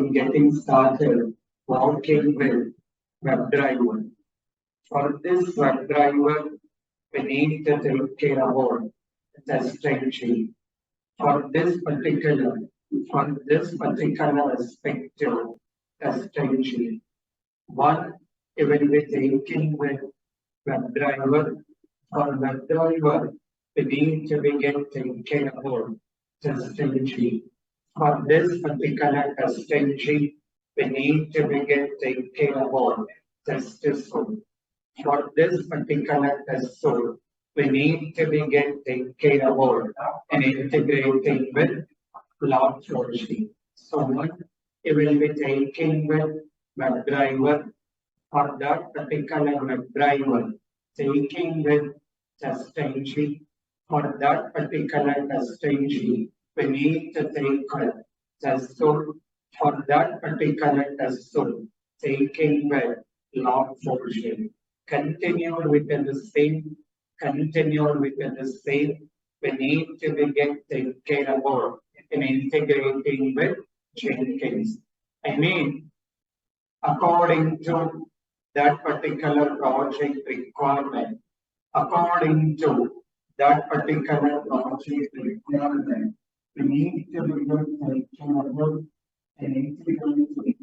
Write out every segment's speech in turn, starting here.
in getting started working with WebDriver. For this WebDriver, we need to take care about TestNG. For this particular perspective, TestNG. One, it will be taking with WebDriver. For WebDriver, we need to be getting care about TestNG. For this particular TestNG, we need to be getting care about test suite. For this particular test suite, we need to be getting care about and integrating with Log4j. So one, it will be taking with WebDriver. For that particular WebDriver, taking with TestNG. For that particular TestNG, we need to take with test suite. For that particular test suite, taking with Log4j. Continued within the same, we need to be getting care about and integrating with Jenkins. I mean, according to that particular project requirement, we need to be getting care about and integrating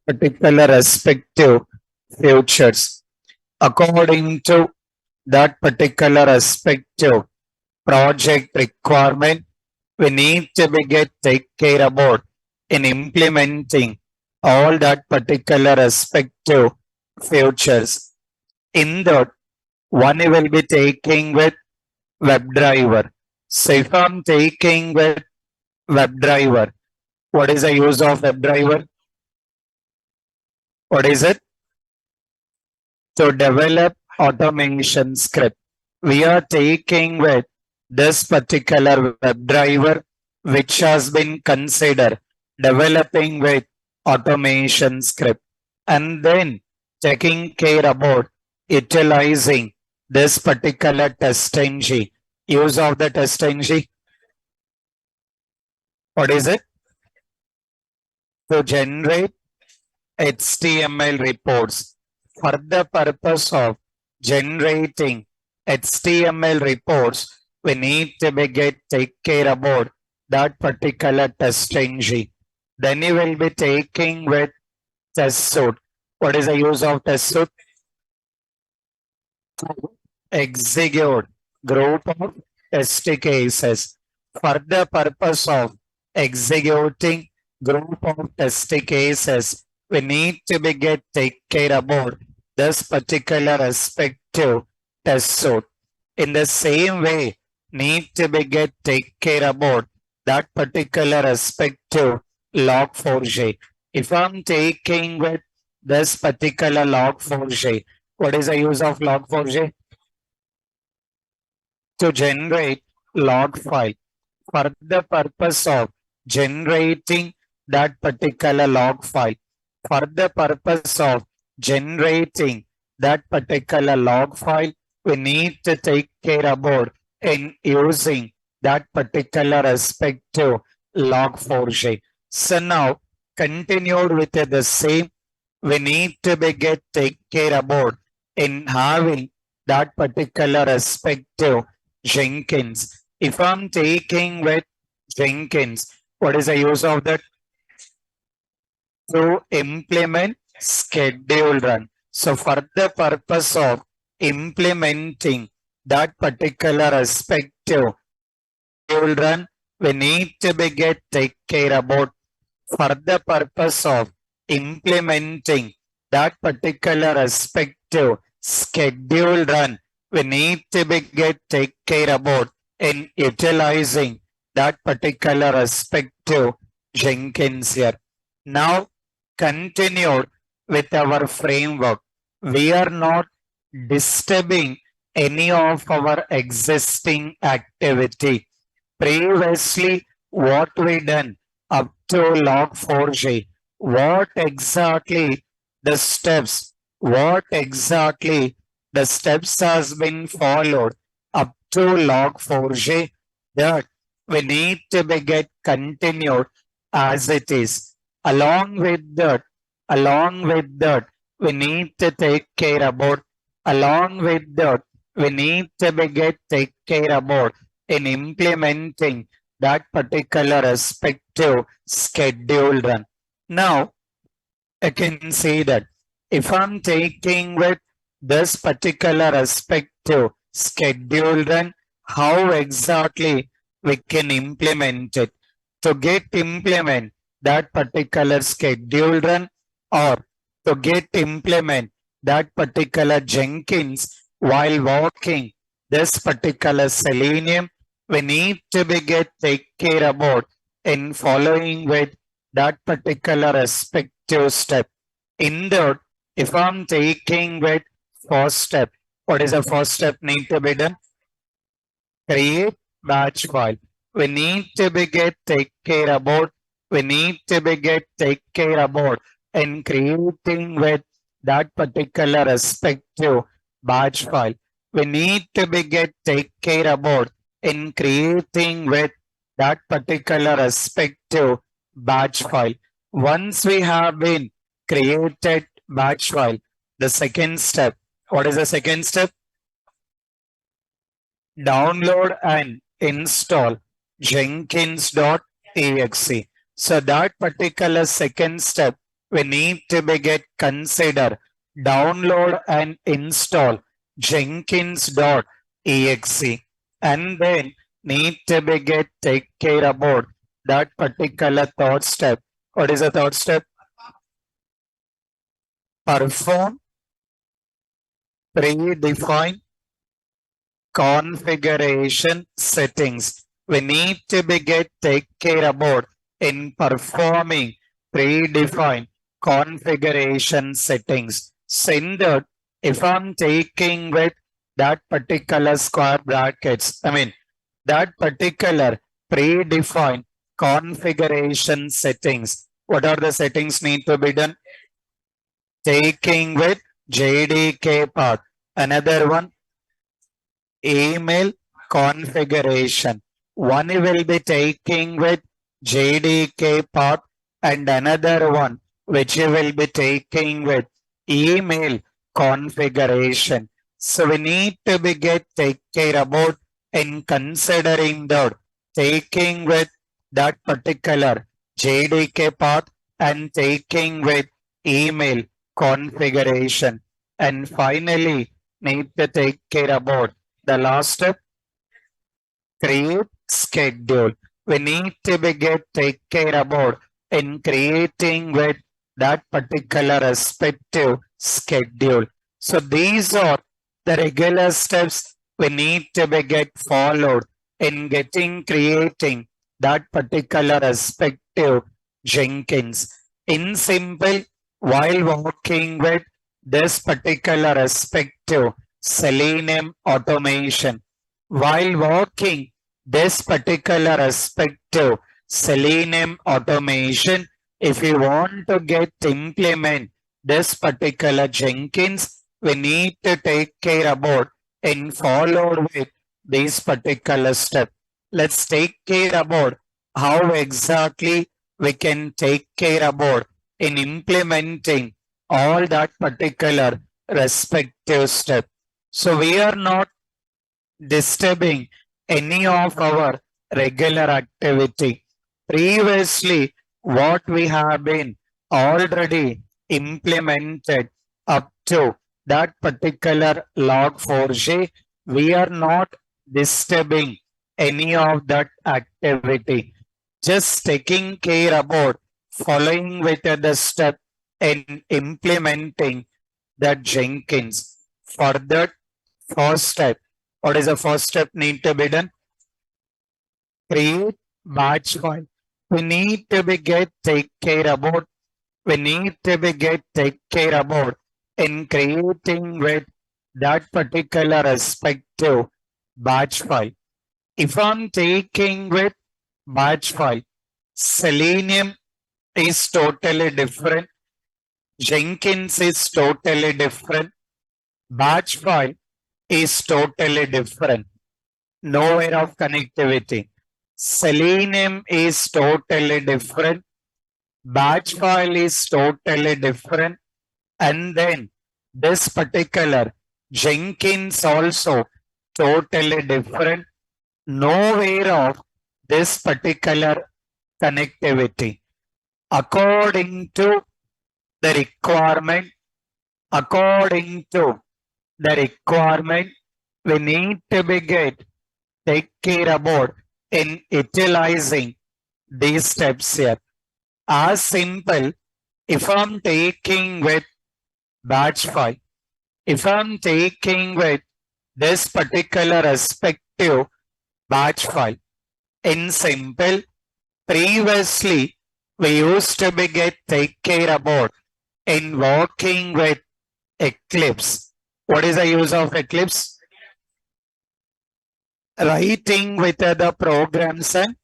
particular respective futures. According to that particular respective project requirement, we need to be take care about in implementing all that particular respective futures. In that, one will be taking with WebDriver. So if I'm taking with WebDriver, what is the use of WebDriver? What is it? To develop automation script. We are taking with this particular WebDriver, which has been considered developing with automation script, and then taking care about utilizing this particular TestNG. Use of the TestNG. What is it? To generate HTML reports. For the purpose of generating HTML reports, we need to be take care about that particular TestNG. Then you will be taking with test suite. What is the use of test suite? Execute group of test cases. For the purpose of executing group of test cases, we need to be take care about this particular respective test suite. In the same way, need to be take care about that particular respective Log4j. If I'm taking with this particular Log4j, what is the use of Log4j? To generate log file. For the purpose of generating that particular log file, for the purpose of generating that particular log file, we need to take care about in using that particular respective Log4j. So now, continued with the same, we need to be take care about in having that particular respective Jenkins. If I'm taking with Jenkins, what is the use of that? To implement schedule run. So for the purpose of implementing that particular respective schedule run, we need to be take care about. For the purpose of implementing that particular respective schedule run, we need to be take care about in utilizing that particular respective Jenkins here. Now, continued with our framework. We are not disturbing any of our existing activity. Previously, what we done up to Log4j, what exactly the steps has been followed up to Log4j, that we need to be continued as it is. Along with that, along with that, we need to take care about, along with that, we need to take care about in implementing that particular respective schedule run. Now, I can see that if I'm taking with this particular respective schedule run, how exactly we can implement it. To get implement that particular schedule run or to get implement that particular Jenkins while working this particular Selenium, we need to be get take care about in following with that particular respective step. In that, if I'm taking with first step, what is the first step need to be done? Create batch file. We need to be get take care about. We need to be get take care about in creating with that particular respective batch file. We need to be get take care about in creating with that particular respective batch file. Once we have been created batch file, the second step. What is the second step? Download and install Jenkins.exe. So that particular second step, we need to be get consider download and install Jenkins.exe, and then need to be get take care about that particular third step. What is the third step? Perform predefined configuration settings. We need to be get take care about in performing predefined configuration settings. So in that, if I'm taking with that particular square brackets, I mean that particular predefined configuration settings, what are the settings need to be done? Taking with JDK path. Another one, email configuration. One will be taking with JDK path and another one which you will be taking with email configuration. So we need to be get take care about in considering that taking with that particular JDK path and taking with email configuration. And finally, need to take care about the last step, create schedule. We need to be get take care about in creating with that particular respective schedule. So these are the regular steps we need to be get followed in getting creating that particular respective Jenkins. In simple, while working with this particular respective Selenium automation, while working this particular respective Selenium automation, if you want to get implement this particular Jenkins, we need to take care about and follow with this particular step. Let's take care about how exactly we can take care about in implementing all that particular respective step. So we are not disturbing any of our regular activity. Previously, what we have been already implemented up to that particular log4j, we are not disturbing any of that activity. Just taking care about following with the step in implementing that Jenkins. For that first step, what is the first step need to be done? Create batch file. We need to be get take care about. We need to be get take care about in creating with that particular respective batch file. If I'm taking with batch file, Selenium is totally different. Jenkins is totally different. Batch file is totally different. Nowhere of connectivity. Selenium is totally different. batch file is totally different, and then this particular Jenkins also totally different. Nowhere of this particular connectivity. According to the requirement, according to the requirement, we need to be take care about in utilizing these steps here. As simple, if I'm taking with batch file, if I'm taking with this particular respective batch file, in simple, previously we used to be take care about in working with Eclipse. What is the use of Eclipse? Writing with the programs and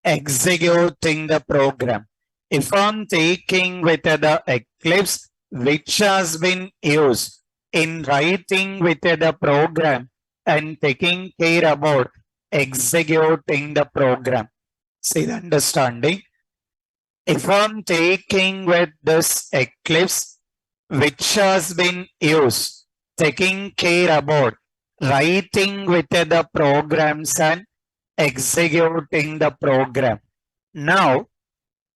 executing the program. If I'm taking with the Eclipse, which has been used in writing with the program and taking care about executing the program. See the understanding? If I'm taking with this Eclipse, which has been used, taking care about writing with the programs and executing the program. Now,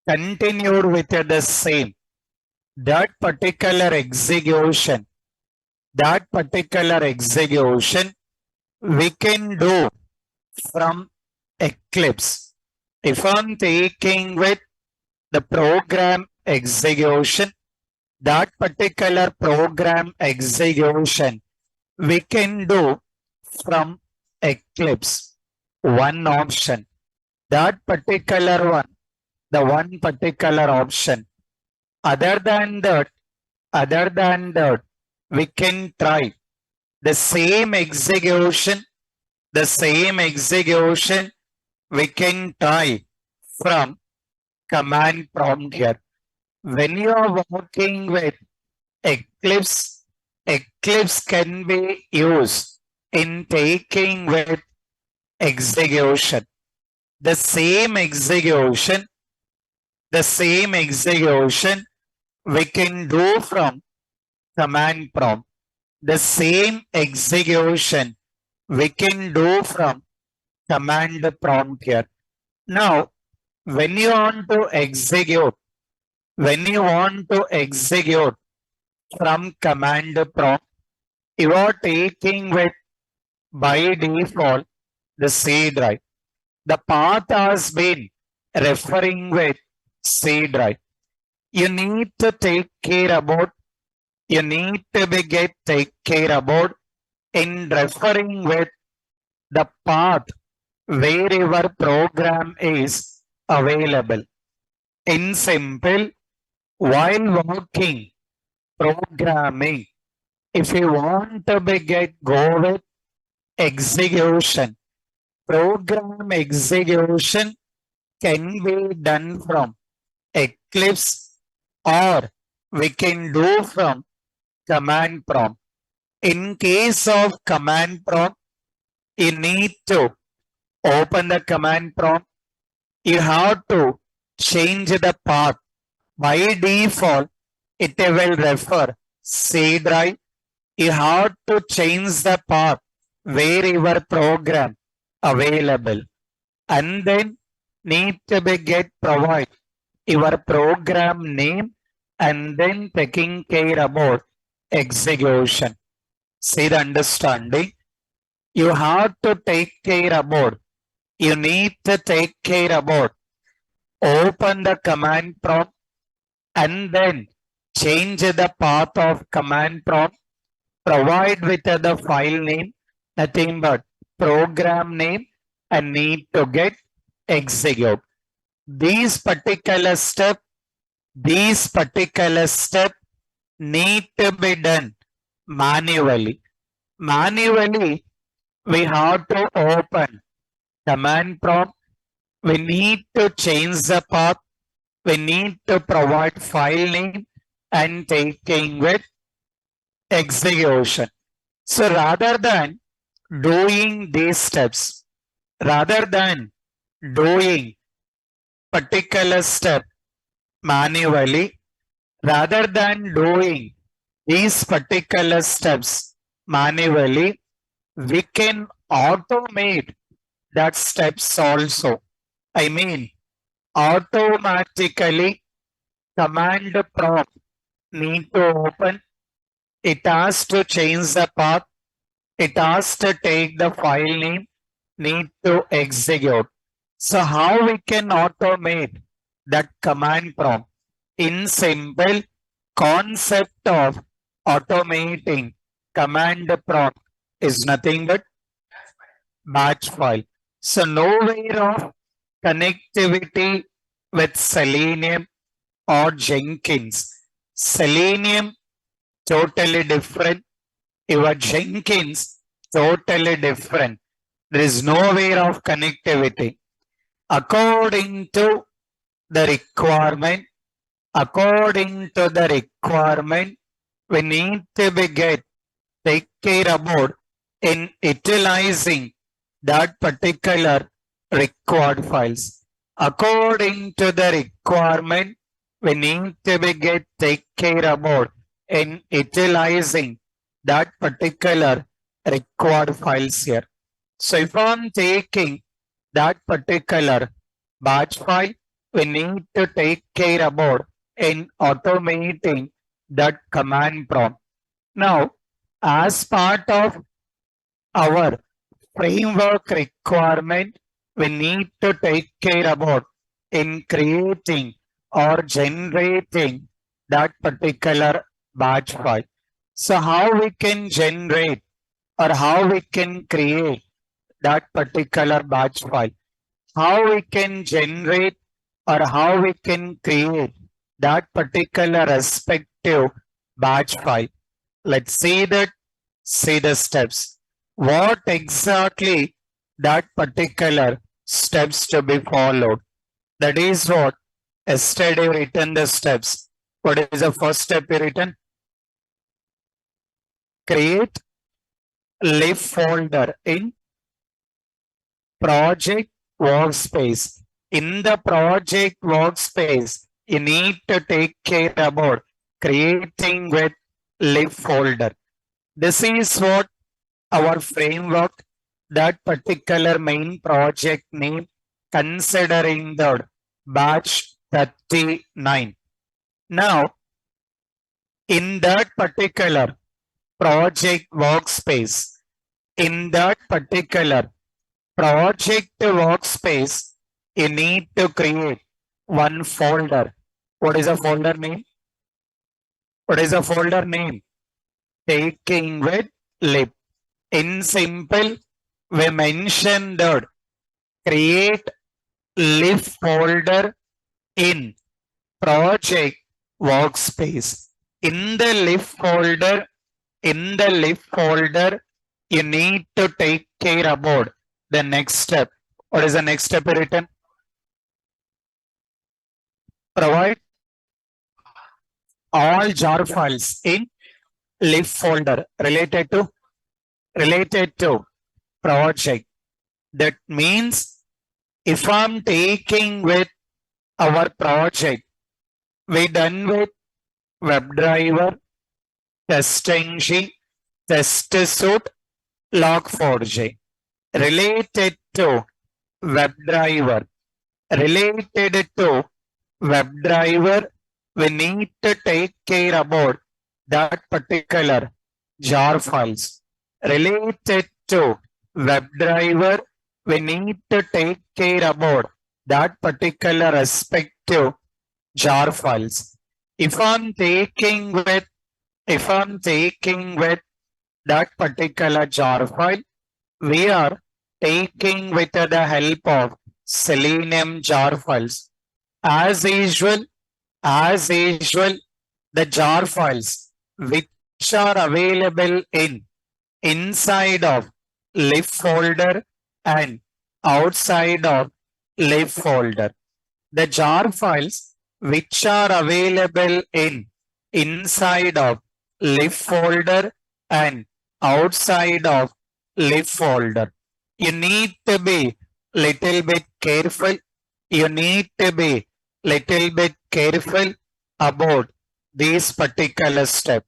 continued with the same. That particular execution, we can do from Eclipse. If I'm taking with the program execution, that particular program execution, we can do from Eclipse. One option. That particular one, the one particular option. Other than that, we can try the same execution, we can try from command prompt here. When you are working with Eclipse, Eclipse can be used in taking with execution. The same execution we can do from command prompt. The same execution we can do from command prompt here. Now, when you want to execute from command prompt, you are taking with by default the C drive. The path has been referring with C drive. You need to take care about, take care about in referring with the path where your program is available. In simple, while working programming, if you want to go with execution, program execution can be done from Eclipse or we can do from command prompt. In case of command prompt, you need to open the command prompt. You have to change the path. By default, it will refer C drive. You have to change the path where your program available, and then need to be provide your program name and then taking care about execution. See the understanding? You have to take care about, you need to take care about, open the command prompt and then change the path of command prompt, provide with the file name, nothing but program name, and need to execute. These particular step need to be done manually. Manually, we have to open command prompt. We need to change the path. We need to provide file name and taking with execution. So rather than doing these steps, rather than doing particular step manually. Rather than doing these particular steps manually, we can automate that steps also. I mean, automatically command prompt need to open. It has to change the path. It has to take the file name, need to execute. So how we can automate that command prompt? In simple concept of automating command prompt is nothing but batch file. So no way of connectivity with Selenium or Jenkins. Selenium totally different. Your Jenkins totally different. There is no way of connectivity. According to the requirement, we need to be take care about in utilizing that particular required files. According to the requirement, we need to be take care about in utilizing that particular required files here. So if I'm taking that particular batch file, we need to take care about in automating that command prompt. Now, as part of our framework requirement, we need to take care about in creating or generating that particular batch file. So how we can generate or how we can create that particular batch file? How we can generate or how we can create that particular respective batch file? Let's see that, see the steps. What exactly that particular steps to be followed? That is what yesterday written the steps. What is the first step we written? Create lib folder in project workspace. In the project workspace, you need to take care about creating with lib folder. This is what our framework, that particular main project name, considering the batch 39. Now, in that particular project workspace, in that particular project workspace, you need to create one folder. What is a folder name? What is a folder name? Taking with lib. In simple, we mentioned that create lib folder in project workspace. In the lib folder, you need to take care about the next step. What is the next step written? Provide all jar files in lib folder related to project. That means if I'm taking with our project, we done with WebDriver TestNG, TestSuite, Log4j. Related to WebDriver, we need to take care about that particular jar files. Related to WebDriver, we need to take care about that particular respective jar files. If I'm taking with that particular jar file, we are taking with the help of Selenium jar files. As usual, the jar files which are available in inside of lib folder and outside of lib folder. The jar files which are available in inside of lib folder and outside of lib folder. You need to be little bit careful. You need to be little bit careful about these particular steps.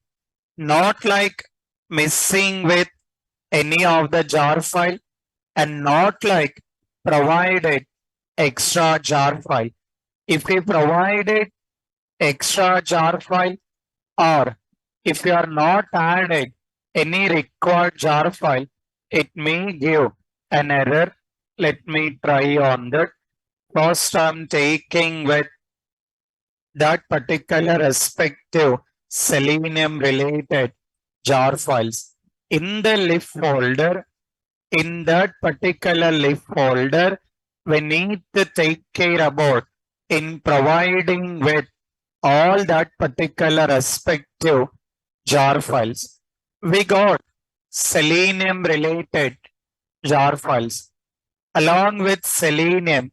Not like missing with any of the jar file and not like provided extra jar file. If we provided extra jar file or if you are not added any required jar file, it may give an error. Let me try on that. First, I'm taking with that particular respective Selenium related jar files. In the lib folder, in that particular lib folder, we need to take care about in providing with all that particular respective jar files. We got Selenium related jar files. Along with Selenium,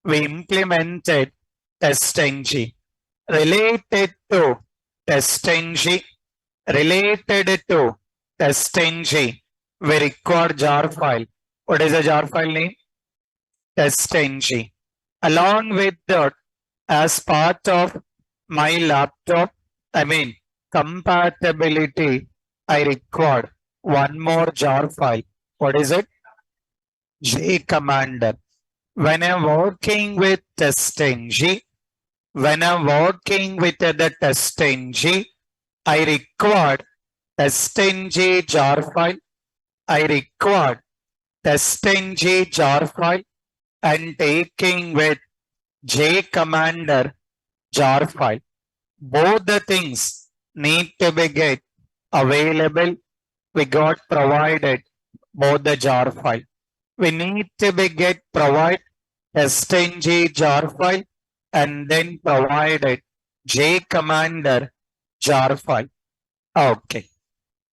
we implemented TestNG. Related to TestNG, related to TestNG, we require jar file. What is the jar file name? TestNG. Along with that, as part of my laptop, compatibility, I required one more jar file. What is it? J commander. When I'm working with TestNG, when I'm working with the TestNG, I required TestNG jar file. I required TestNG jar file and taking with J commander jar file. Both the things need to be get available. We got provided both the jar file. We need to be get provide TestNG jar file and then provided J commander jar file. Okay.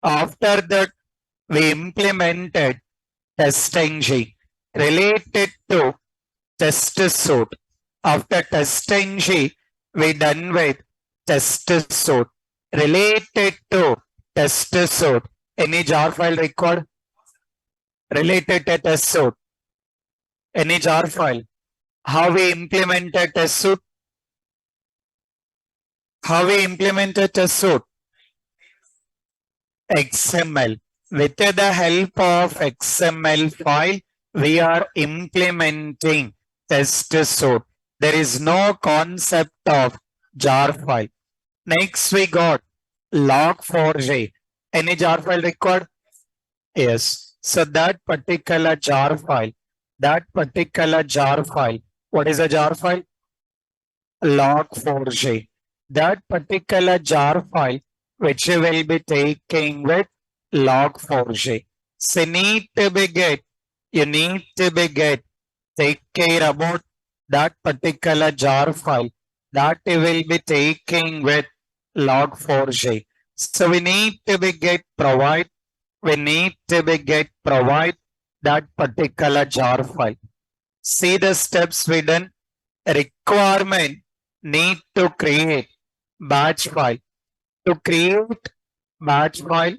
After that, we implemented TestNG related to test suite. After TestNG, we done with test suite related to test suite. Any jar file required related to test suite? Any jar file? How we implemented test suite? How we implemented test suite? XML. With the help of XML file, we are implementing test suite. There is no concept of jar file. Next, we got Log4j. Any jar file required? Yes. So that particular jar file, what is a jar file? Log4j. That particular jar file, which you will be taking with Log4j. So you need to be take care about that particular jar file that you will be taking with Log4j. So we need to be provide that particular jar file. See the steps we done. Requirement need to create batch file. To create batch file,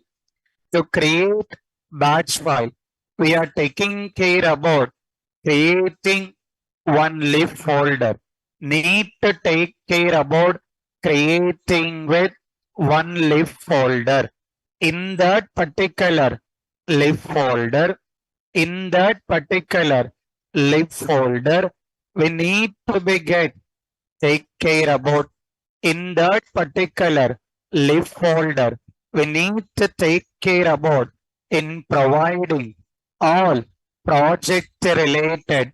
we are taking care about creating one lib folder. Need to take care about creating with one lib folder. In that particular lib folder, we need to be take care about in that particular lib folder. We need to take care about in providing all project related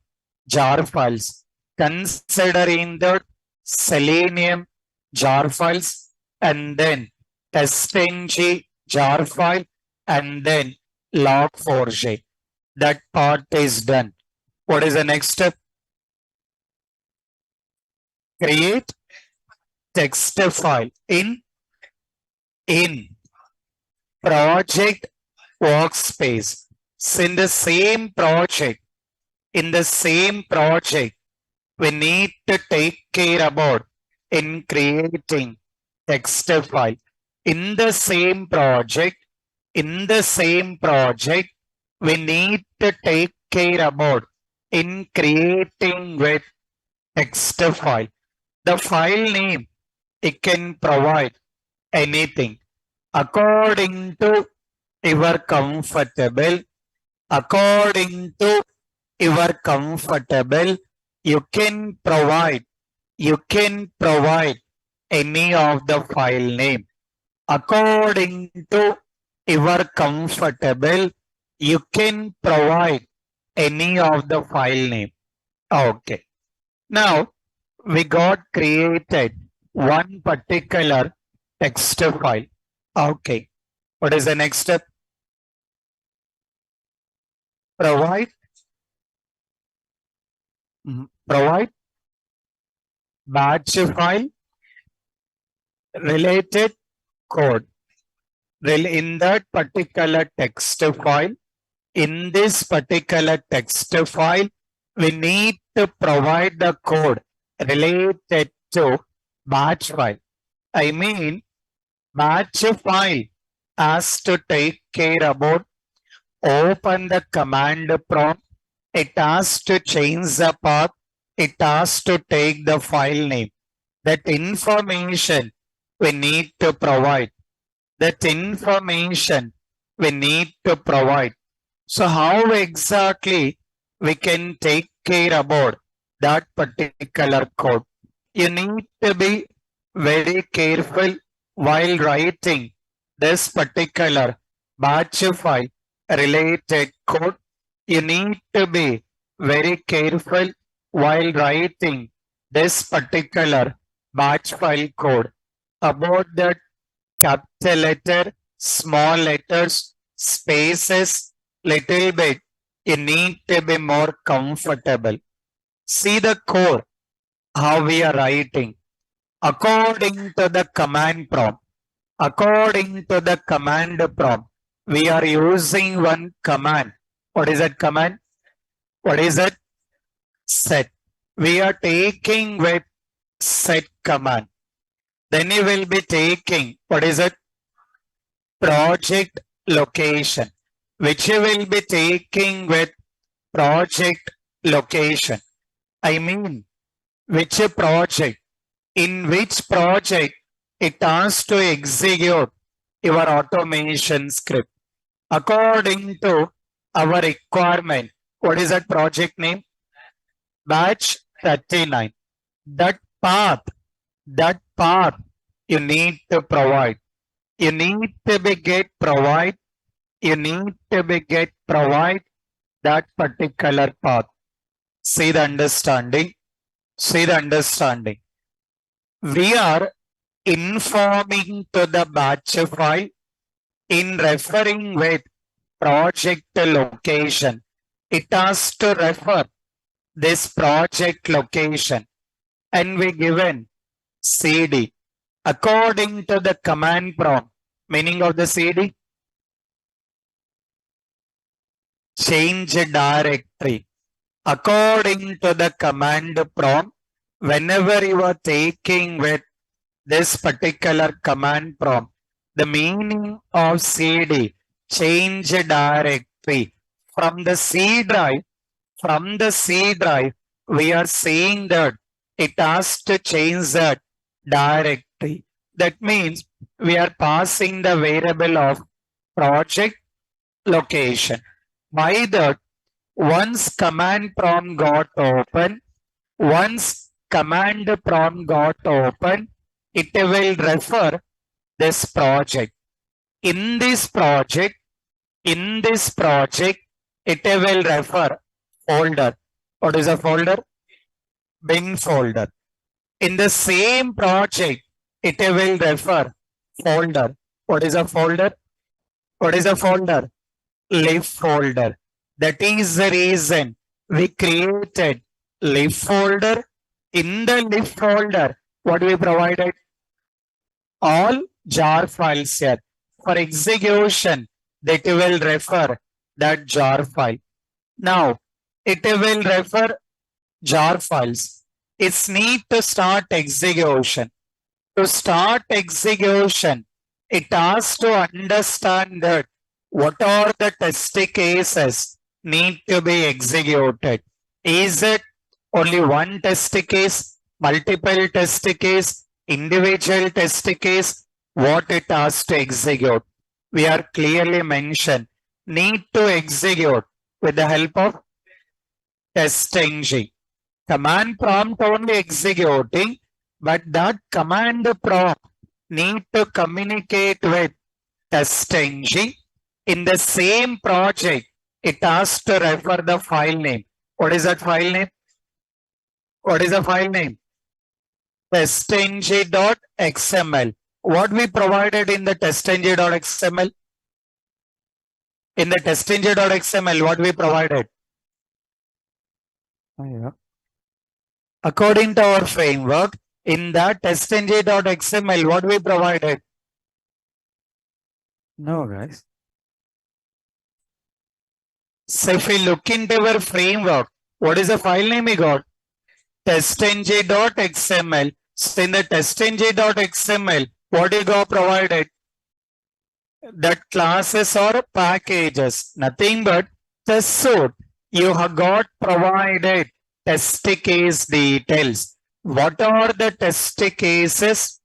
jar files, considering the Selenium jar files and then TestNG jar file and then Log4j. That part is done. What is the next step? Create text file in project workspace. So in the same project, we need to take care about in creating text file. In the same project, we need to take care about in creating with text file. The file name, it can provide anything according to your comfortable, according to your comfortable, you can provide any of the file name. According to your comfortable, you can provide any of the file name. Okay. Now, we got created one particular text file. Okay. What is the next step? Provide provide batch file related code. In that particular text file, in this particular text file, we need to provide the code related to batch file. I mean, batch file has to take care about open the command prompt. It has to change the path. It has to take the file name. That information we need to provide. That information we need to provide. So how exactly we can take care about that particular code? You need to be very careful while writing this particular batch file related code. You need to be very careful while writing this particular batch file code about that capital letter, small letters, spaces, little bit. You need to be more comfortable. See the code, how we are writing. According to the command prompt, according to the command prompt, we are using one command. What is that command? What is it? Set. We are taking with set command. Then you will be taking, what is it? Project location, which you will be taking with project location. I mean, which project? In which project it has to execute your automation script according to our requirement. What is that project name? Batch 39. That path you need to provide. You need to be get provide. You need to be get provide that particular path. See the understanding. See the understanding. We are informing to the batch file in referring with project location. It has to refer this project location and we given cd according to the command prompt. Meaning of the cd? Change directory. According to the command prompt, whenever you are taking with this particular command prompt, the meaning of cd, change directory. From the C drive, we are saying that it has to change that directory. That means we are passing the variable of project location. By that, once command prompt got open, it will refer this project. In this project, it will refer folder. What is a folder? Bin folder. In the same project, it will refer folder. What is a folder? What is a folder? Lib folder. That is the reason we created lib folder. In the lib folder, what we provided? All jar files here. For execution, that will refer that jar file. Now, it will refer jar files. It's need to start execution. To start execution, it has to understand that what are the test cases need to be executed. Is it only one test case? multiple test case, individual test case, what it has to execute. We are clearly mentioned, need to execute with the help of TestNG. Command prompt only executing, but that command prompt need to communicate with TestNG. In the same project, it has to refer the file name. What is that file name? What is the file name? TestNG.xml. What we provided in the TestNG.xml? In the TestNG.xml, what we provided? According to our framework, in that TestNG.xml, what we provided? No, guys. So if we look into our framework, what is the file name we got? TestNG.xml. So in the TestNG.xml, what you got provided? That classes or packages, nothing but test suite. You have got provided test case details. What are the test cases?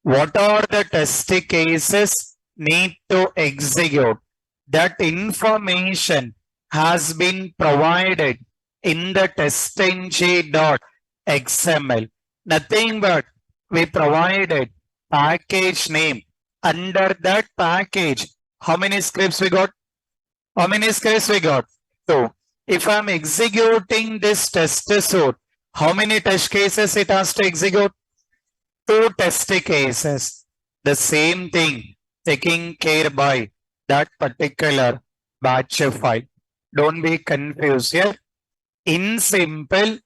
What are the test cases need to execute? That information has been provided in the TestNG.xml. Nothing but we provided package name. Under that package, how many scripts we got? How many scripts we got? So, if I'm executing this test suite, how many test cases it has to execute? 2 test cases. The same thing taking care by that particular batch file. Don't be confused here. In simple,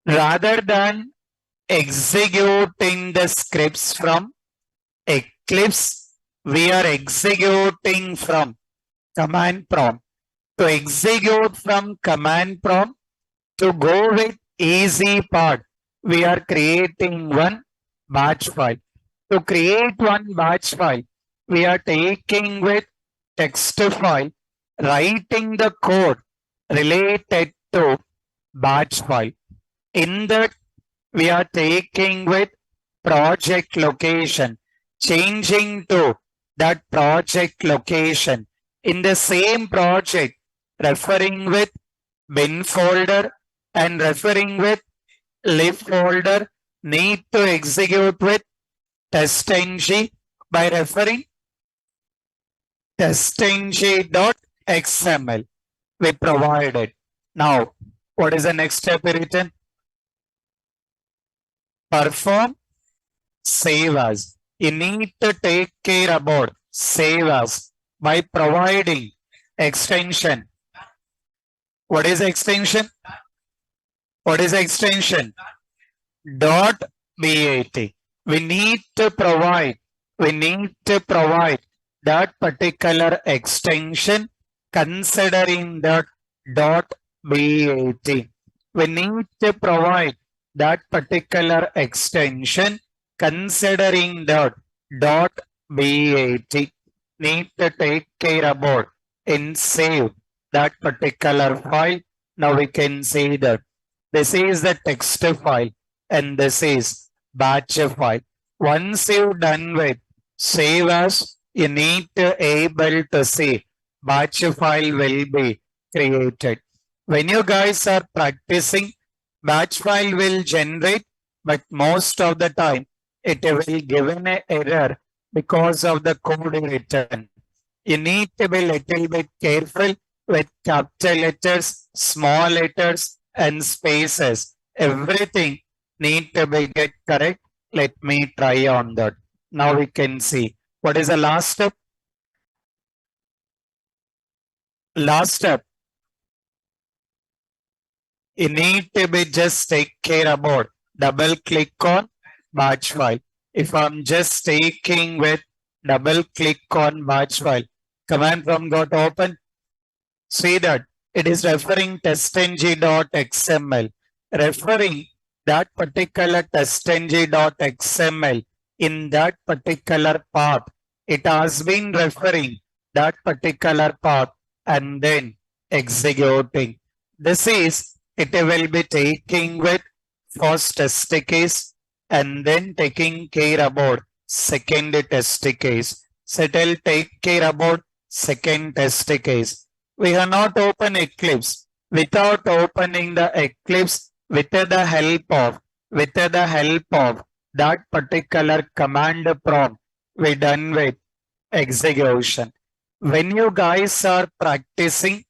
rather than executing the scripts from Eclipse, we are executing from command prompt. To execute from command prompt, to go with easy part, we are creating one batch file. To create one batch file, we are taking with text file, writing the code related to batch file. In that, we are taking with project location, changing to that project location. In the same project, referring with bin folder and referring with lib folder, need to execute with TestNG by referring TestNG.xml. We provided. Now, what is the next step written? Perform save as. You need to take care about save as by providing extension. What is extension? What is extension? .bat. We need to provide that particular extension considering that .bat. We need to provide that particular extension considering that .bat. Need to take care about and save that particular file. Now we can see that this is the text file and this is batch file. Once you've done with save as, you need to able to see batch file will be created. When you guys are practicing, batch file will generate, but most of the time it will give an error because of the code written. You need to be little bit careful with capital letters, small letters, and spaces. Everything need to be get correct. Let me try on that. Now we can see. What is the last step? Last step. You need to be just take care about. Double click on batch file. If I'm just taking with double click on batch file, command prompt got open. See that it is referring testng.xml, referring that particular testng.xml in that particular path. It has been referring that particular path and then executing. This is, it will be taking with first test case and then taking care about second test case. So it will take care about second test case. We have not opened Eclipse. Without opening the Eclipse, with the help of that particular command prompt, we done with execution. When you guys are practicing,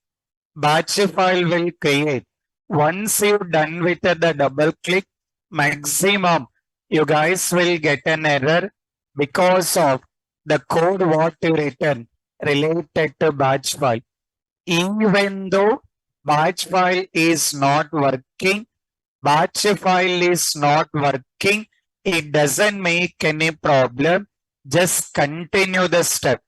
batch file will create. Once you're done with the double click, maximum you guys will get an error because of the code what you written related to batch file. Even though batch file is not working, batch file is not working, it doesn't make any problem. Just continue the step.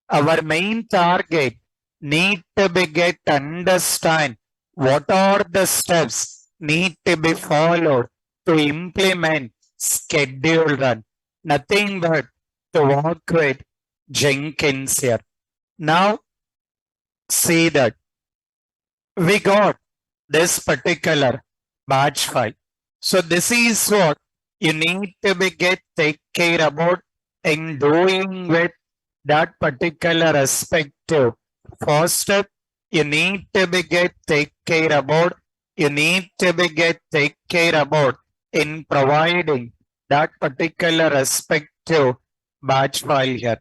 Our main target need to be get understand what are the steps need to be followed to implement schedule run. Nothing but to work with Jenkins here. Now see that we got this particular batch file. So this is what you need to be get take care about in doing with that particular aspect too. First step, you need to be get take care about, you need to be get take care about in providing that particular aspect to batch file here.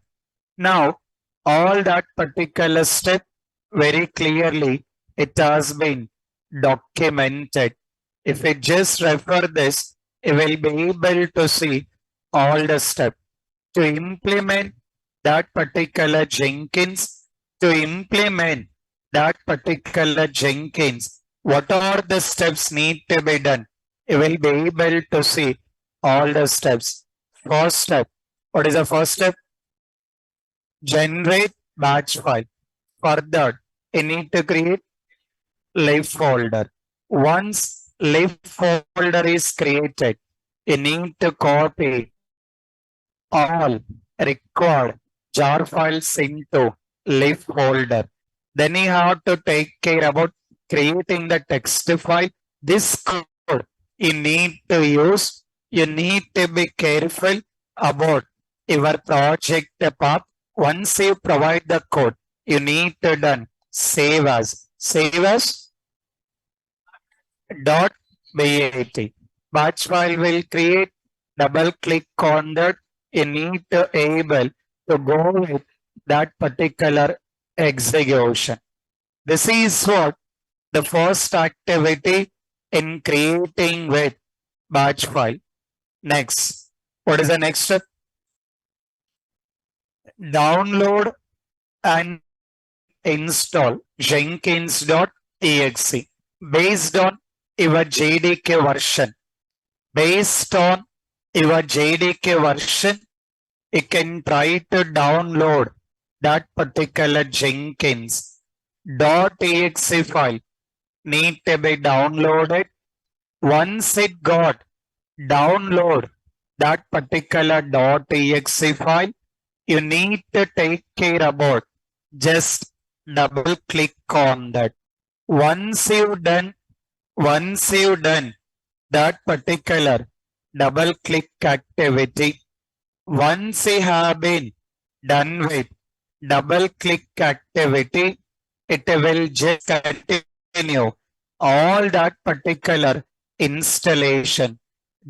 Now, all that particular step very clearly it has been documented. If we just refer this, you will be able to see all the steps to implement that particular Jenkins, to implement that particular Jenkins, what are the steps need to be done? You will be able to see all the steps. First step, what is the first step? Generate batch file. For that, you need to create live folder. Once live folder is created, you need to copy all required jar files into live folder. Then you have to take care about creating the text file. This code you need to use. You need to be careful about your project path. Once you provide the code, you need to done save as dot bat. Batch file will create. Double click on that. You need to able to go with that particular execution. This is what the first activity in creating with batch file. Next, what is the next step? Download and install Jenkins.exe based on your JDK version. Based on your JDK version, you can try to download that particular Jenkins.exe file. Need to be downloaded. Once it got download that particular .exe file, you need to take care about just double click on that. Once you done that particular double click activity, once you have been done with double click activity, it will just continue all that particular installation.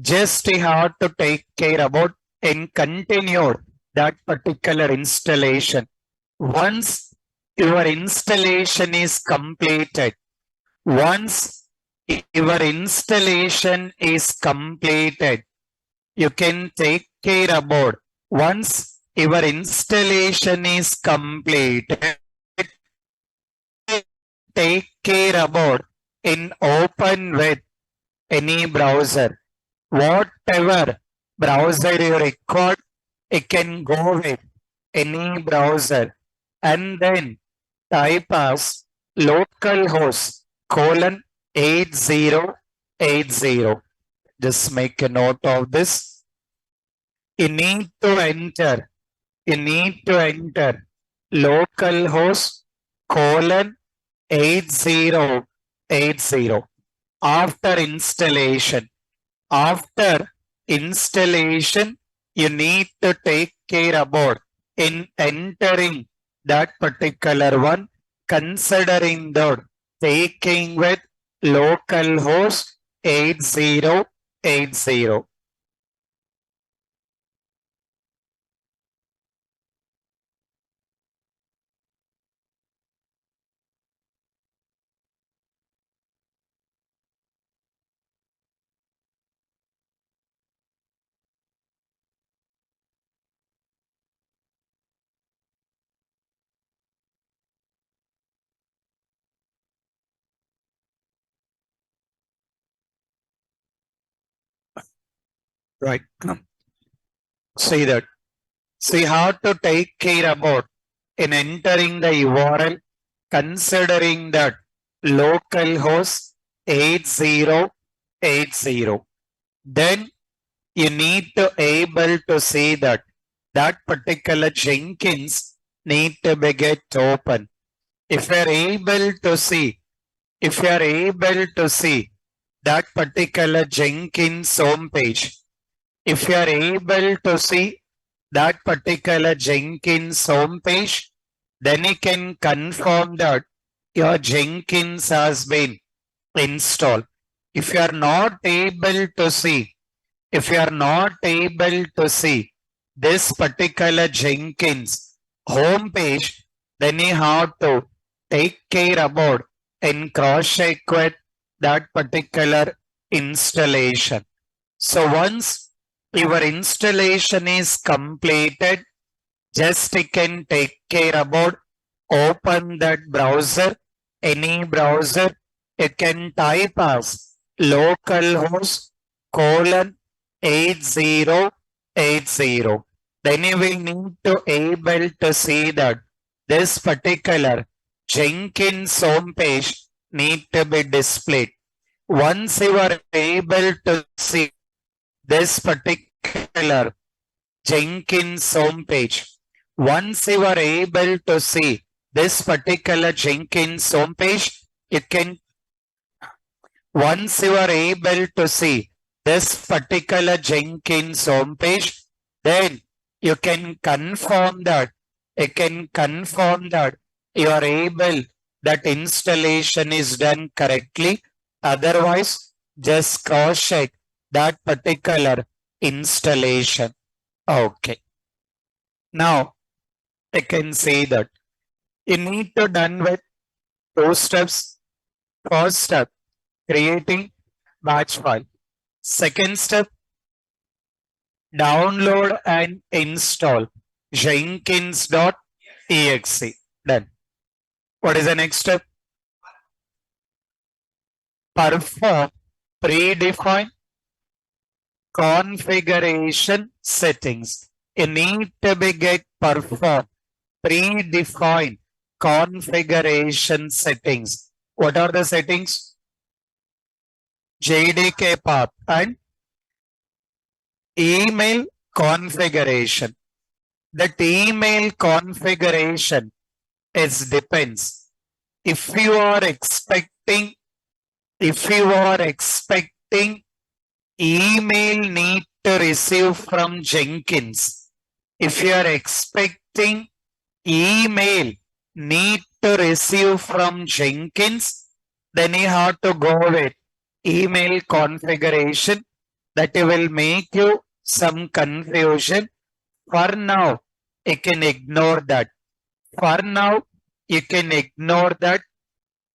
Just you have to take care about and continue that particular installation. Once your installation is completed, once your installation is completed, you can take care about. Once your installation is completed, take care about in open with any browser. Whatever browser you record, it can go with any browser and then type as localhost colon 8080. Just make a note of this. You need to enter localhost colon 8080 after installation. After installation, you need to take care about in entering that particular one, considering the taking with localhost 8080. Right. See that. See how to take care about in entering the URL, considering that localhost 8080. Then you need to able to see that that particular Jenkins need to be get open. If you are able to see, if you are able to see that particular Jenkins home page, if you are able to see that particular Jenkins home page, then you can confirm that your Jenkins has been installed. If you are not able to see, if you are not able to see this particular Jenkins home page, then you have to take care about and cross check with that particular installation. So once your installation is completed, just you can take care about open that browser, any browser, you can type as localhost colon 8080. Then you will need to able to see that this particular Jenkins home page need to be displayed. Once you are able to see this particular Jenkins home page, once you are able to see this particular Jenkins home page, you can, once you are able to see this particular Jenkins home page, then you can confirm that, you can confirm that you are able, that installation is done correctly. Otherwise, just cross check that particular installation. Okay. Now, I can say that you need to done with two steps. First step, creating batch file. Second step, download and install Jenkins.exe. Done. What is the next step? Perform predefined configuration settings. You need to be get perform predefined configuration settings. What are the settings? JDK path and email configuration. That email configuration is depends. If you are expecting, if you are expecting email need to receive from Jenkins, if you are expecting email need to receive from Jenkins, then you have to go with email configuration. That will make you some confusion. For now, you can ignore that. For now, you can ignore that.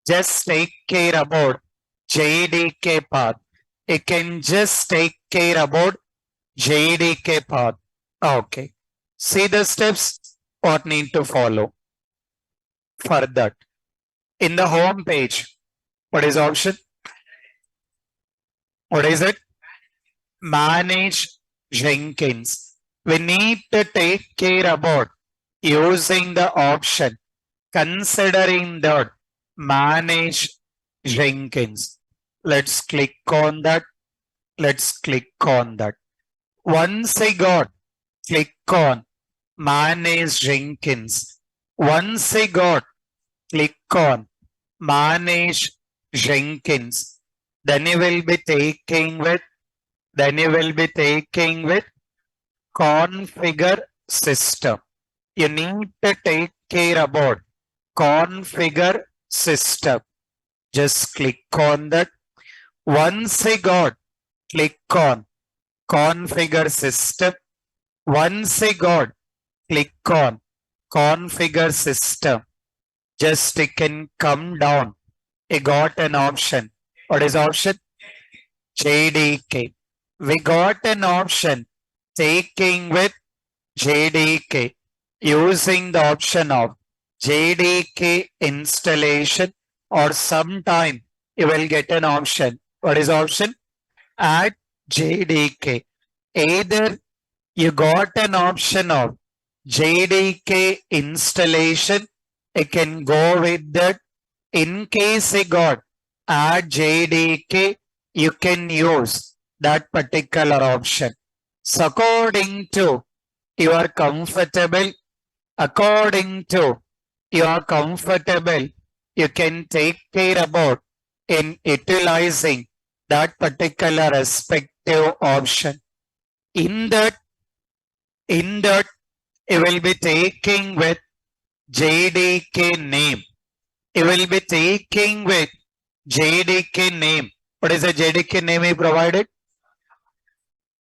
Just take care about JDK path. You can just take care about JDK path. Okay. See the steps what need to follow for that. In the home page, what is option? What is it? Manage Jenkins. We need to take care about using the option considering that manage Jenkins. Let's click on that. Let's click on that. Once I got, click on manage Jenkins. Once I got, click on manage Jenkins. Then you will be taking with Then you will be taking with configure system. You need to take care about configure system. Just click on that. Once I got, click on configure system. Once I got, click on configure system. Just it can come down. I got an option. What is option? JDK. We got an option taking with JDK using the option of JDK installation, or sometime you will get an option. What is option? Add JDK. Either you got an option of JDK installation, you can go with that. In case you got add JDK, you can use that particular option. So according to you are comfortable, you can take care about in utilizing that particular respective option. In that you will be taking with JDK name. You will be taking with JDK name. What is the JDK name he provided?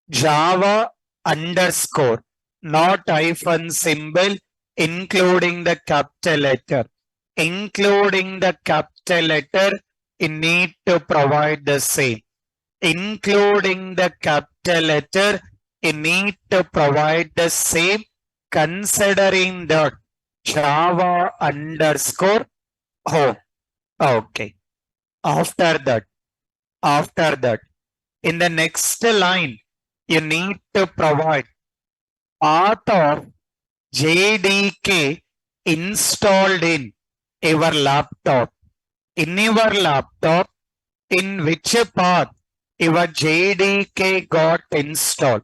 Java underscore, not hyphen symbol, including the capital letter. Including the capital letter, you need to provide the same. Including the capital letter, you need to provide the same, considering that Java underscore home. Okay. After that, in the next line, you need to provide path of JDK installed in your laptop. In your laptop, in which path your JDK got installed.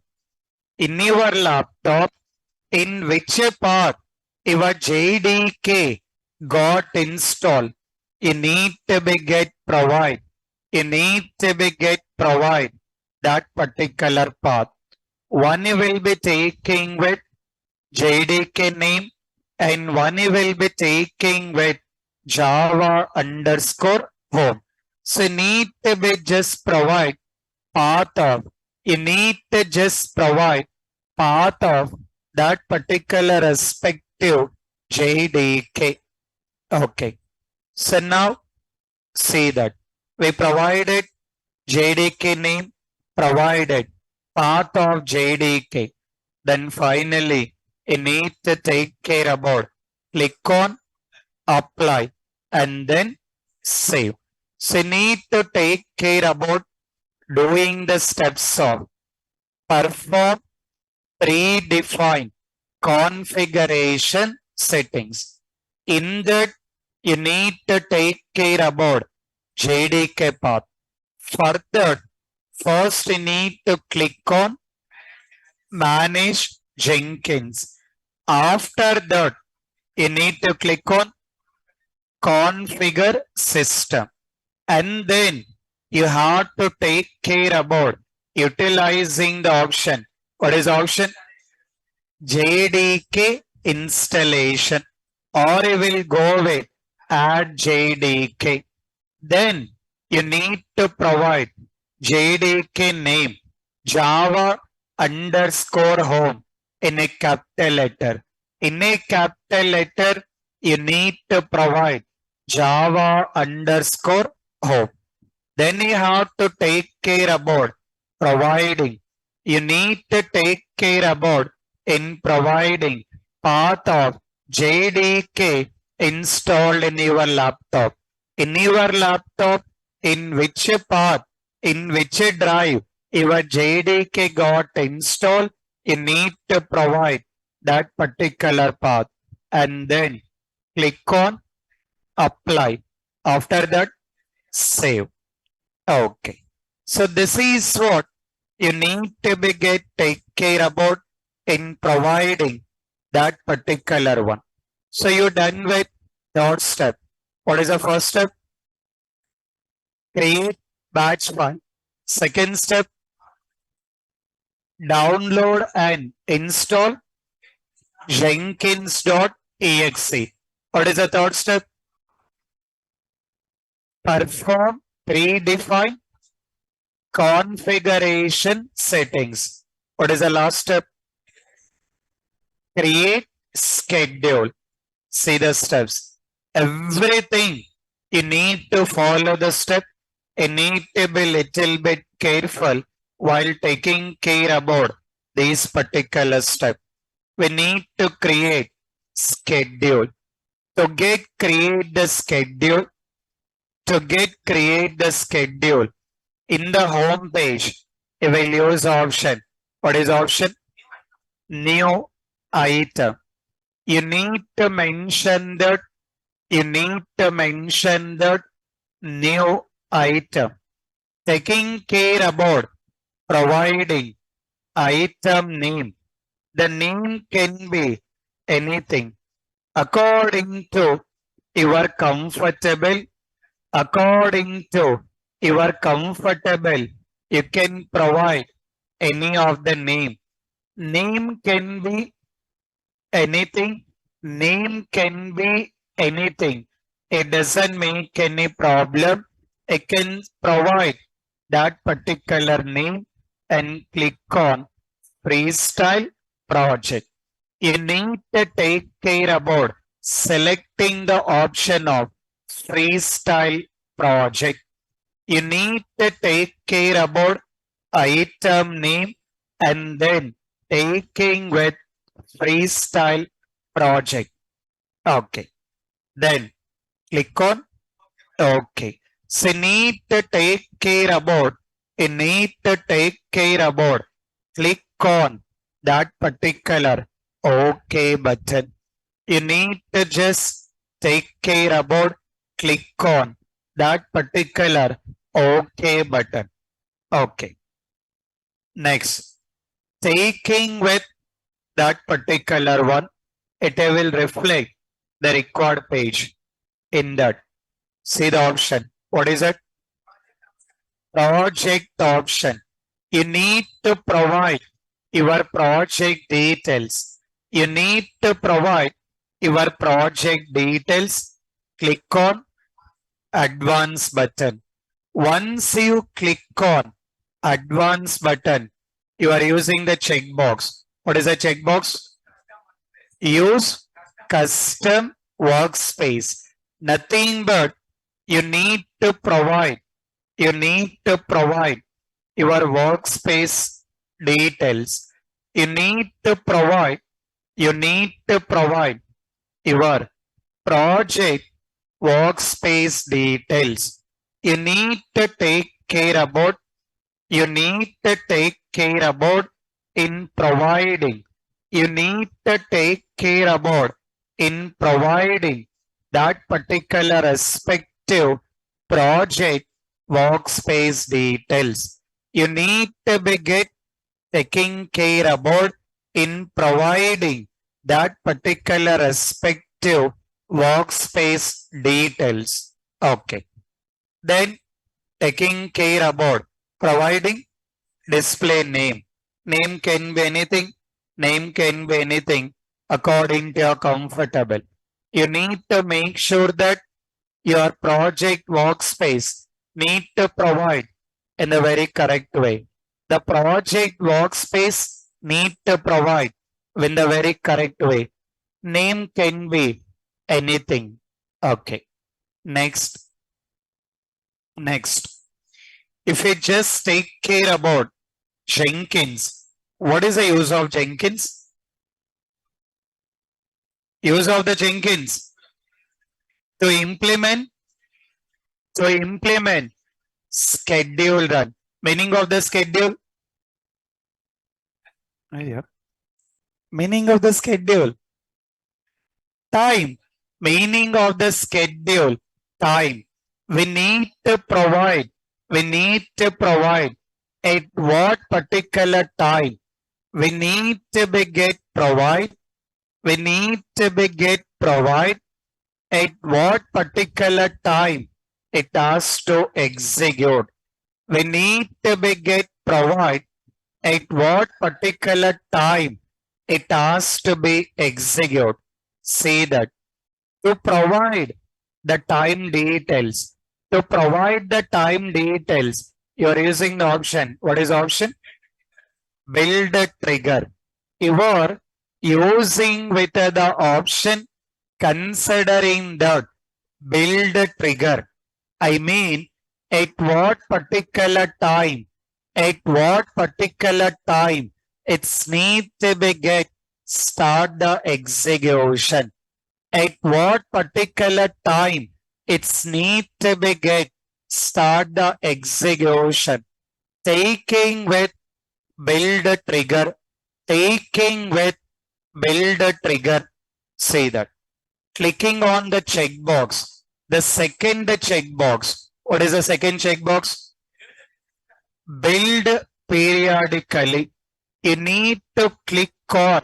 In your laptop, in which path your JDK got installed. You need to be get provide. You need to be get provide that particular path. One will be taking with JDK name, and one will be taking with Java underscore home. So you need to be just provide path of, you need to just provide path of that particular respective JDK. Okay. So now see that we provided JDK name, provided path of JDK. Then finally, you need to take care about, click on apply and then save. So you need to take care about doing the steps of perform predefined configuration settings. In that, you need to take care about JDK path. Further, first you need to click on manage Jenkins. After that, you need to click on configure system, and then you have to take care about utilizing the option. What is option? JDK installation, or you will go with add JDK. Then you need to provide JDK name Java underscore home in a capital letter. In a capital letter, you need to provide Java underscore home. Then you have to take care about providing. You need to take care about in providing path of JDK installed in your laptop. In your laptop, in which path, in which drive your JDK got installed, you need to provide that particular path and then click on apply. After that, save. Okay. So this is what you need to be take care about in providing that particular one. So you're done with third step. What is the first step? Create batch file. Second step, download and install Jenkins.exe. What is the third step? Perform predefined configuration settings. What is the last step? Create schedule. See the steps. Everything you need to follow the step. You need to be little bit careful while taking care about these particular steps. We need to create schedule. To create the schedule, in the home page, you will use option. What is option? New item. You need to mention that new item. Taking care about providing item name. The name can be anything according to your comfortable. You can provide any of the name. Name can be anything. It doesn't make any problem. I can provide that particular name and click on freestyle project. You need to take care about selecting the option of freestyle project. You need to take care about item name and then taking with freestyle project. Okay. Then click on okay. So need to take care about, click on that particular okay button. You need to just take care about, click on that particular okay button. Okay. Next, taking with that particular one, it will reflect the required page in that. See the option. What is it? Project option. You need to provide your project details. Click on advanced button. Once you click on advanced button, you are using the checkbox. What is the checkbox? Use custom workspace. Nothing but you need to provide your workspace details. You need to provide your project workspace details. You need to take care about in providing. You need to take care about in providing that particular respective project workspace details. You need to be taking care about in providing that particular respective workspace details. Okay. Then taking care about providing display name. Name can be anything. According to your comfortable. You need to make sure that your project workspace need to provide in the very correct way. The project workspace need to provide in the very correct way. Name can be anything. Okay. Next. If you just take care about Jenkins, what is the use of Jenkins? Use of the Jenkins to implement schedule run. Meaning of the schedule? Meaning of the schedule? Time. Meaning of the schedule? Time. We need to provide at what particular time. We need to be provide at what particular time it has to execute. We need to be provide at what particular time it has to be executed. See that. To provide the time details, to provide the time details, you are using the option. What is option? Build a trigger. You are using with the option considering that build a trigger. I mean, at what particular time, at what particular time it's need to be get start the execution. At what particular time it's need to be get start the execution. Taking with build a trigger, taking with build a trigger. See that. Clicking on the checkbox, the second checkbox. What is the second checkbox? Build periodically. You need to click on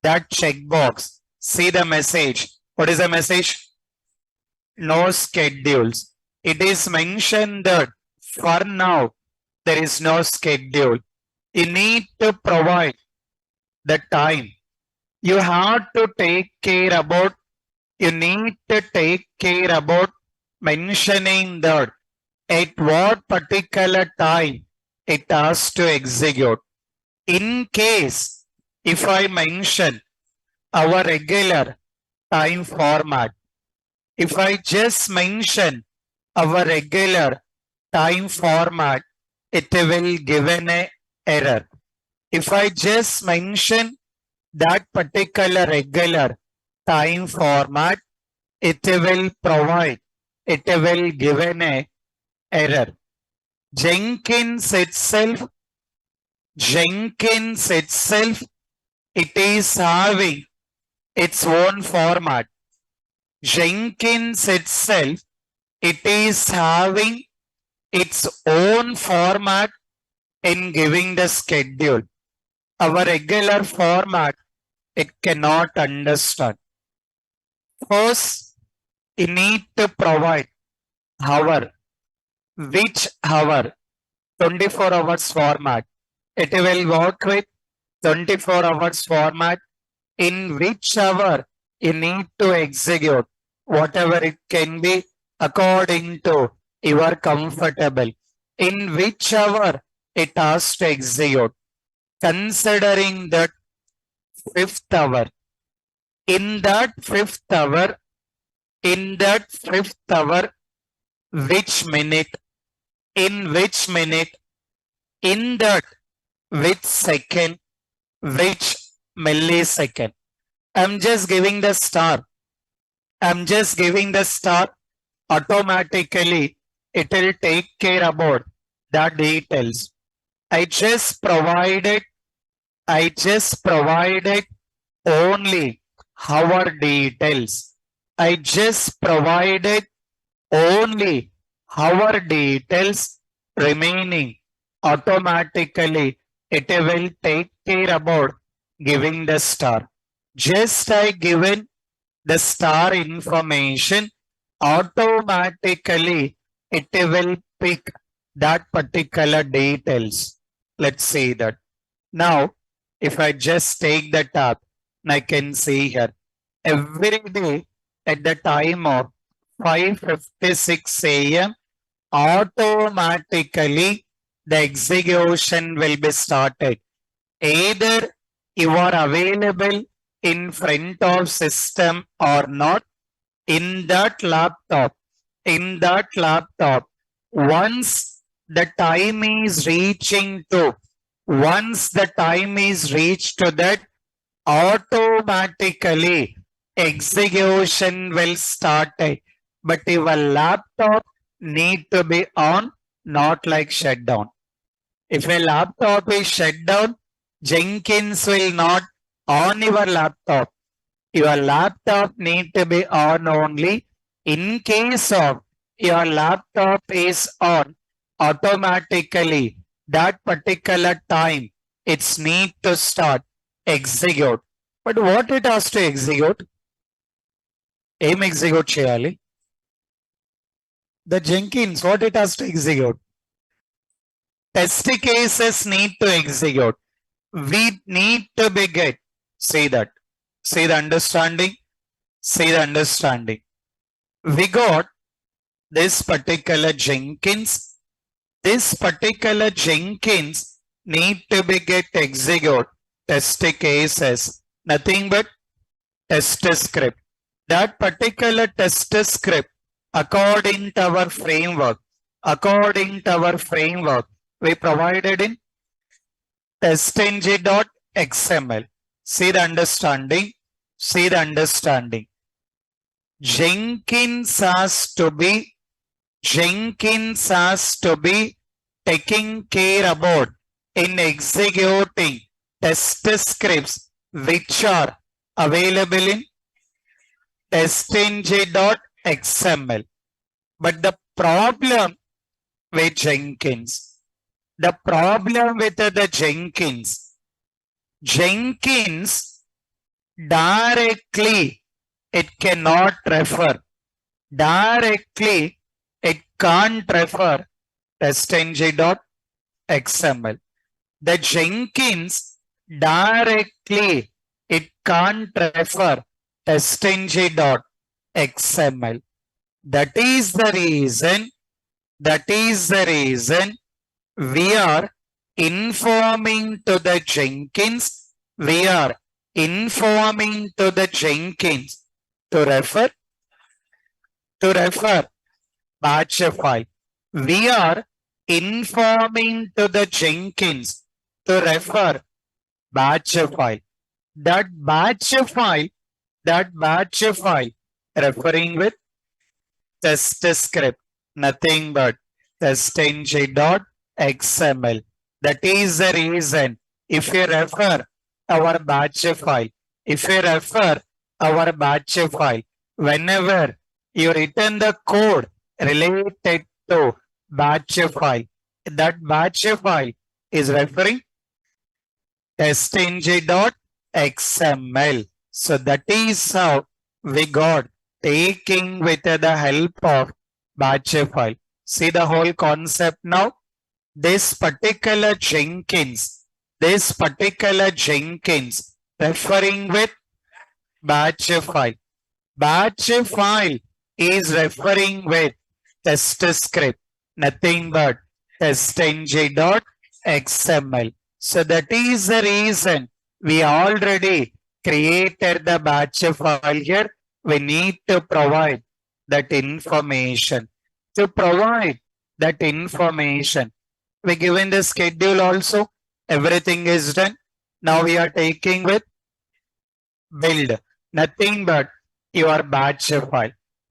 that checkbox. See the message. What is the message? No schedules. It is mentioned that for now there is no schedule. You need to provide the time. You have to take care about, you need to take care about mentioning that at what particular time it has to execute. In case if I mention our regular time format, if I just mention our regular time format, it will give an error. If I just mention that particular regular time format, it will provide, it will give an error. Jenkins itself, it is having its own format. Jenkins itself, it is having its own format in giving the schedule. Our regular format, it cannot understand. First, you need to provide hour, which hour, 24 hours format. It will work with 24 hours format, in which hour you need to execute whatever it can be according to your comfortable. In which hour it has to execute. Considering that fifth hour, in that fifth hour, which minute, in which minute, in that which second, which millisecond. I'm just giving the star. I'm just giving the star. Automatically, it will take care about the details. I just provided only our details. I just provided only our details. Remaining automatically it will take care about giving the star. Just I given the star information, automatically it will pick that particular details. Let's see that. Now, if I just take the tab, I can see here every day at the time of 5:56 a.m. automatically the execution will be started. Either you are available in front of system or not, in that laptop, once the time is reaching to, once the time is reached to that, automatically execution will start. But your laptop need to be on, not like shutdown. If a laptop is shut down, Jenkins will not on your laptop. Your laptop need to be on only. In case of your laptop is on, automatically that particular time it's need to start execute. But what it has to execute? Aim execute cheyali. The Jenkins, what it has to execute? Test cases need to execute. We need to begin. See that. See the understanding. See the understanding. We got this particular Jenkins. This particular Jenkins need to be get execute test cases. Nothing but test script. That particular test script, according to our framework, we provided in TestNG.xml. See the understanding. See the understanding. Jenkins has to be taking care about in executing test scripts which are available in TestNG.xml. But the problem with Jenkins, Jenkins directly it cannot refer. Directly it can't refer TestNG.xml. The Jenkins directly it can't refer TestNG.xml. That is the reason we are informing to the Jenkins, to refer batch file. We are informing to the Jenkins to refer batch file. That batch file referring with test script, nothing but TestNG.xml. That is the reason if you refer our batch file, whenever you written the code related to batch file, that batch file is referring TestNG.xml. So that is how we got taking with the help of batch file. See the whole concept now. This particular Jenkins referring with batch file. Batch file is referring with test script, nothing but TestNG.xml. So that is the reason we already created the batch file here. We need to provide that information. To provide that information, we given the schedule also. Everything is done. Now we are taking with build, nothing but your batch file.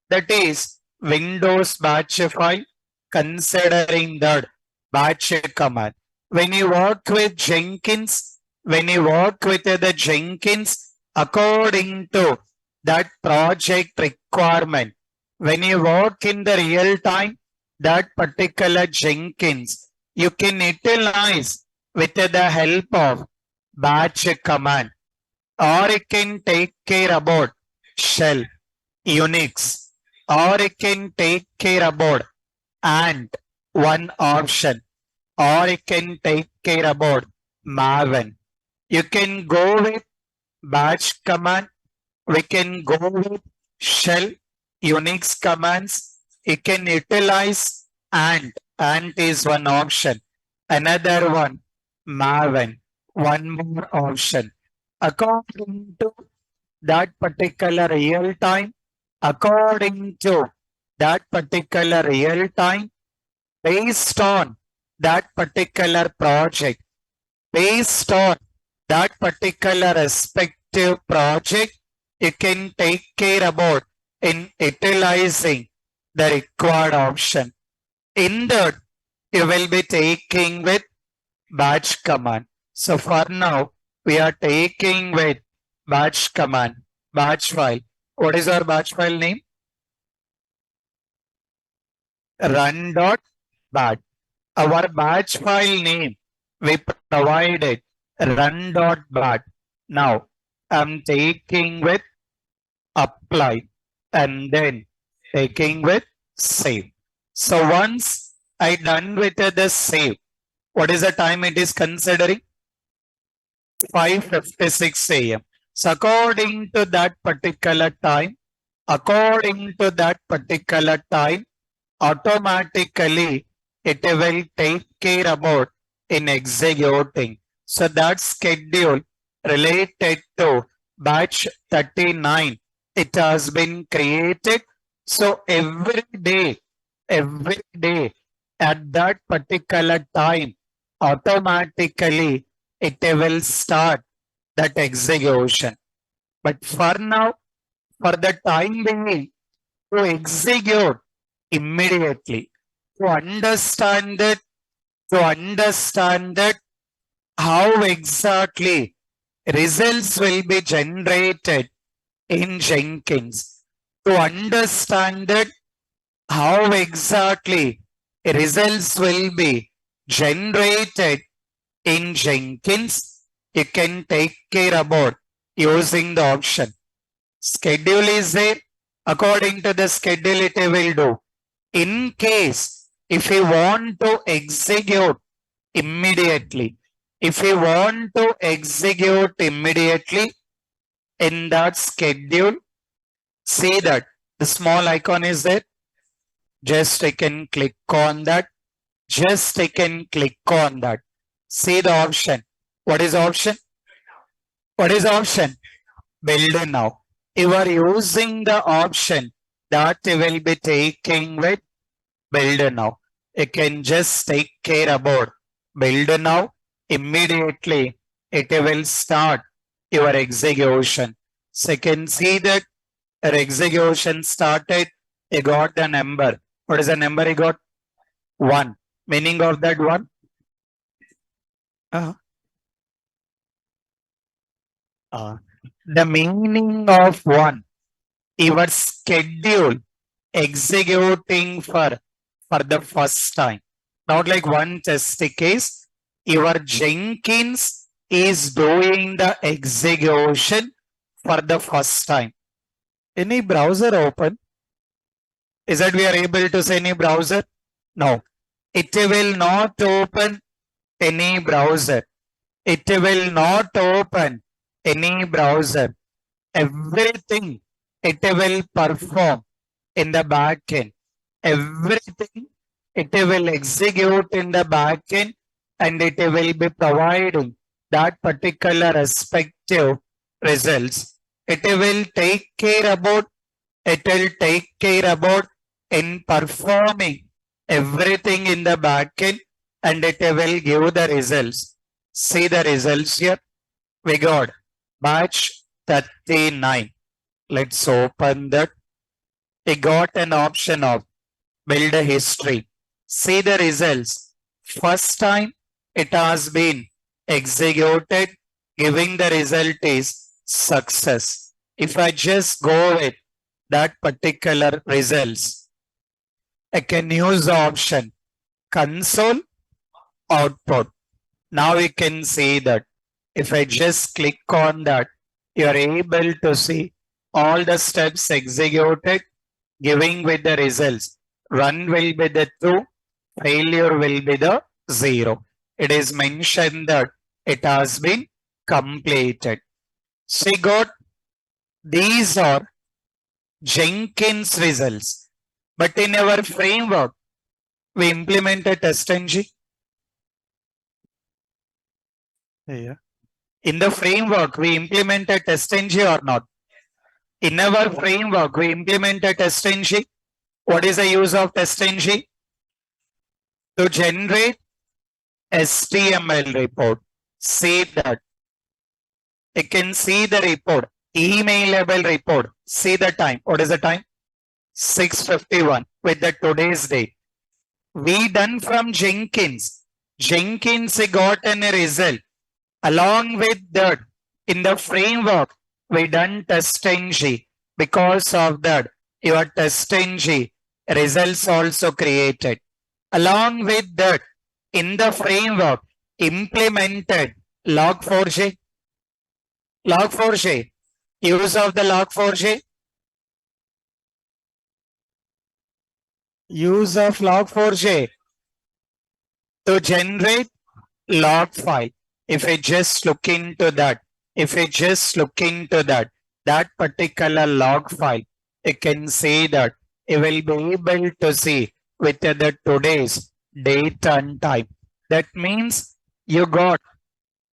That is Windows batch file, considering that batch command. When you work with Jenkins, according to that project requirement, when you work in the real time, that particular Jenkins, you can utilize with the help of batch command, or it can take care about shell, Unix, or it can take care about and one option, or it can take care about Maven. You can go with batch command. We can go with shell, Unix commands. You can utilize and is one option. Another one, Maven, one more option. According to that particular real time, based on that particular project, based on that particular respective project, you can take care about in utilizing the required option. In that, you will be taking with batch command. So for now, we are taking with batch command, batch file. What is our batch file name? Run.bat. Our batch file name, we provided run.bat. Now, I'm taking with apply and then taking with save. So once I done with the save, What is the time it is considering? 5:56 a.m. So according to that particular time, automatically it will take care about in executing. So that schedule related to batch 39, it has been created. So every day at that particular time, automatically it will start that execution. But for now, for the time being, to execute immediately, to understand that how exactly results will be generated in Jenkins, to understand that how exactly results will be generated in Jenkins, you can take care about using the option. Schedule is there. According to the schedule, it will do. In case, if you want to execute immediately, in that schedule, see that the small icon is there. Just I can click on that. See the option. What is option? Build now. You are using the option that will be taking with build now. You can just take care about build now. Immediately it will start your execution. So you can see that your execution started. You got the number. What is the number you got? 1. Meaning of that 1? The meaning of 1. Your schedule executing for the first time. Not like one test case. Your Jenkins is doing the execution for the first time. Any browser open? Is that we are able to say any browser? No. It will not open any browser. It will not open any browser. Everything it will perform in the backend. Everything it will execute in the backend and it will be providing that particular respective results. It will take care about in performing everything in the backend and it will give the results. See the results here. We got batch 39. Let's open that. We got an option of build a history. See the results. First time it has been executed, giving the result is success. If I just go with that particular results, I can use the option console output. Now you can see that if I just click on that, you are able to see all the steps executed, giving with the results. Run will be the true, failure will be the 0. It is mentioned that it has been completed. See, got these are Jenkins results. But in our framework, we implemented TestNG. Yeah. In the framework, we implemented TestNG or not? In our framework, we implemented TestNG. What is the use of TestNG? To generate HTML report. See that. You can see the report. Emailable report. See the time. What is the time? 6:51 with the today's date. We done from Jenkins. Jenkins got a result. Along with that, in the framework, we done TestNG. Because of that, your TestNG results also created. Along with that, in the framework, implemented Log4j. Log4j. Use of the Log4j. Use of Log4j to generate log file. If I just look into that, that particular log file, you can see that you will be able to see with the today's date and time. That means you got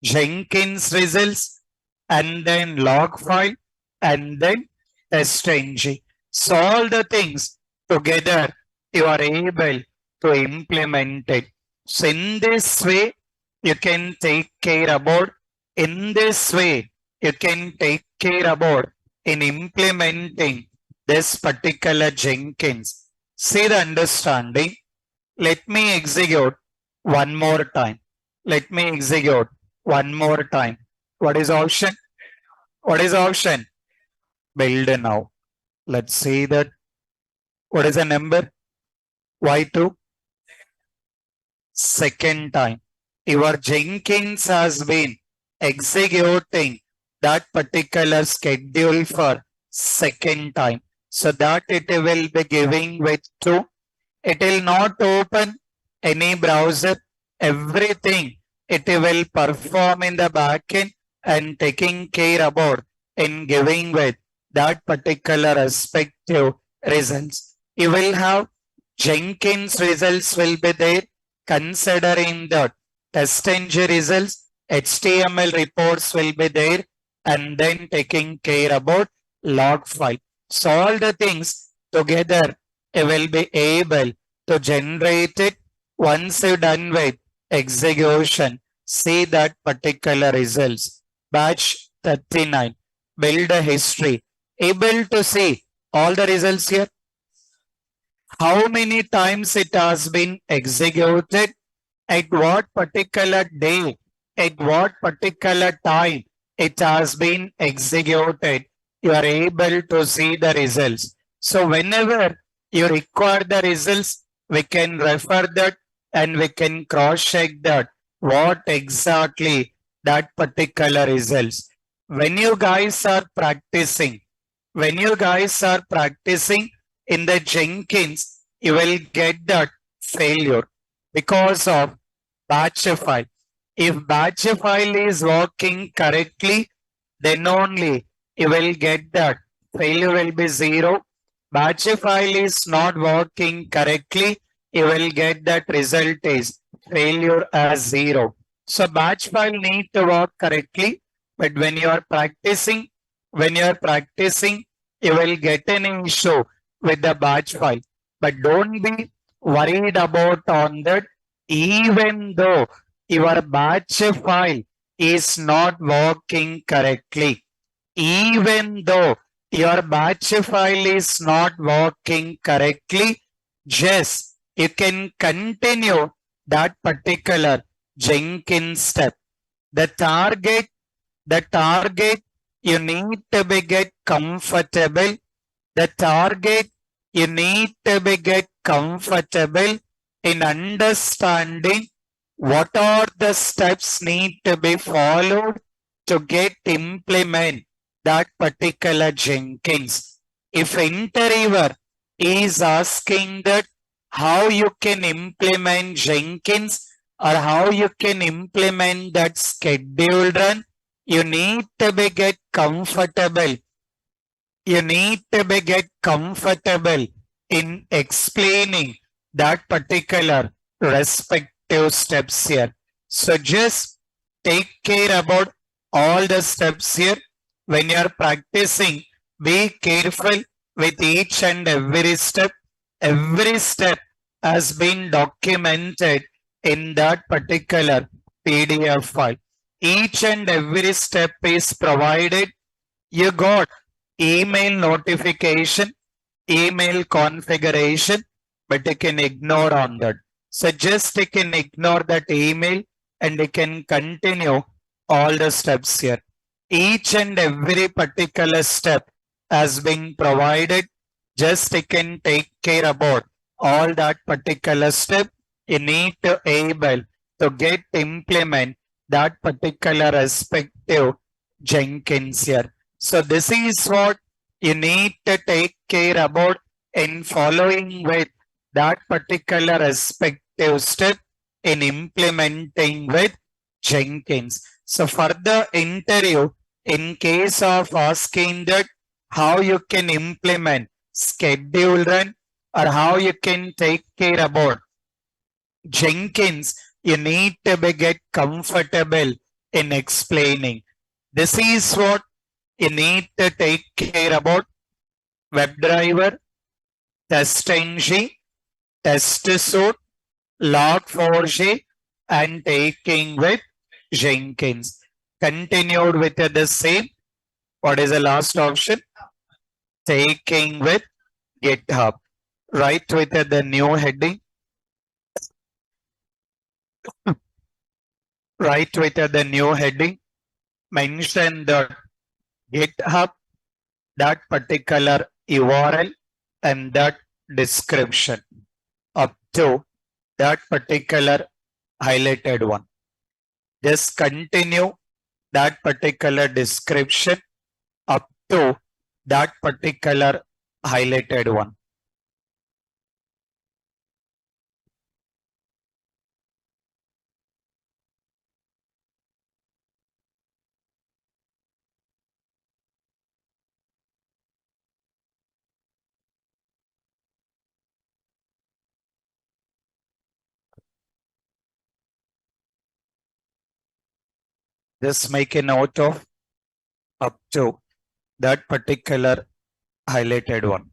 Jenkins results and then log file and then TestNG. So all the things together you are able to implement it. So in this way you can take care about, in this way you can take care about in implementing this particular Jenkins. See the understanding. Let me execute one more time. Let me execute one more time. What is option? What is option? Build now. Let's see that. What is the number? Y2. Second time. Your Jenkins has been executing that particular schedule for second time. So that it will be giving with 2. It will not open any browser. Everything it will perform in the backend and taking care about in giving with that particular respective results. You will have Jenkins results will be there, considering that TestNG results, HTML reports will be there, and then taking care about log file. So all the things together you will be able to generate it. Once you're done with execution, see that particular results. Batch 39, build a history. Able to see all the results here. How many times it has been executed, at what particular day, at what particular time it has been executed. You are able to see the results. So whenever you require the results, we can refer that and we can cross check that what exactly that particular results. When you guys are practicing, in the Jenkins, you will get that failure because of batch file. If batch file is working correctly, then only you will get that failure will be 0. Batch file is not working correctly, you will get that result is failure as 0. So batch file need to work correctly, but when you are practicing, you will get an issue with the batch file. But don't be worried about on that. Even though your batch file is not working correctly, even though your batch file is not working correctly, just you can continue that particular Jenkins step. The target you need to be get comfortable. The target you need to be get comfortable in understanding what are the steps need to be followed to get implement that particular Jenkins. If interviewer is asking that how you can implement Jenkins or how you can implement that scheduled run, you need to be get comfortable. You need to be get comfortable in explaining that particular respective steps here. So just take care about all the steps here. When you are practicing, be careful with each and every step. Every step has been documented in that particular PDF file. Each and every step is provided. You got email notification, email configuration, but you can ignore on that. So just you can ignore that email and you can continue all the steps here. Each and every particular step has been provided. Just you can take care about all that particular step. You need to able to get implement that particular respective Jenkins here. So this is what you need to take care about in following with that particular respective step in implementing with Jenkins. So for the interview, in case of asking that how you can implement schedule run or how you can take care about Jenkins, you need to be get comfortable in explaining. This is what you need to take care about WebDriver, TestNG, test suite, Log4j, and taking with Jenkins. Continued with the same. What is the last option? Taking with GitHub. Right with the new heading. Right with the new heading. Mention the GitHub, that particular URL, and that description up to that particular highlighted one. Just continue that particular description up to that particular highlighted one. Just make a note of up to that particular highlighted one.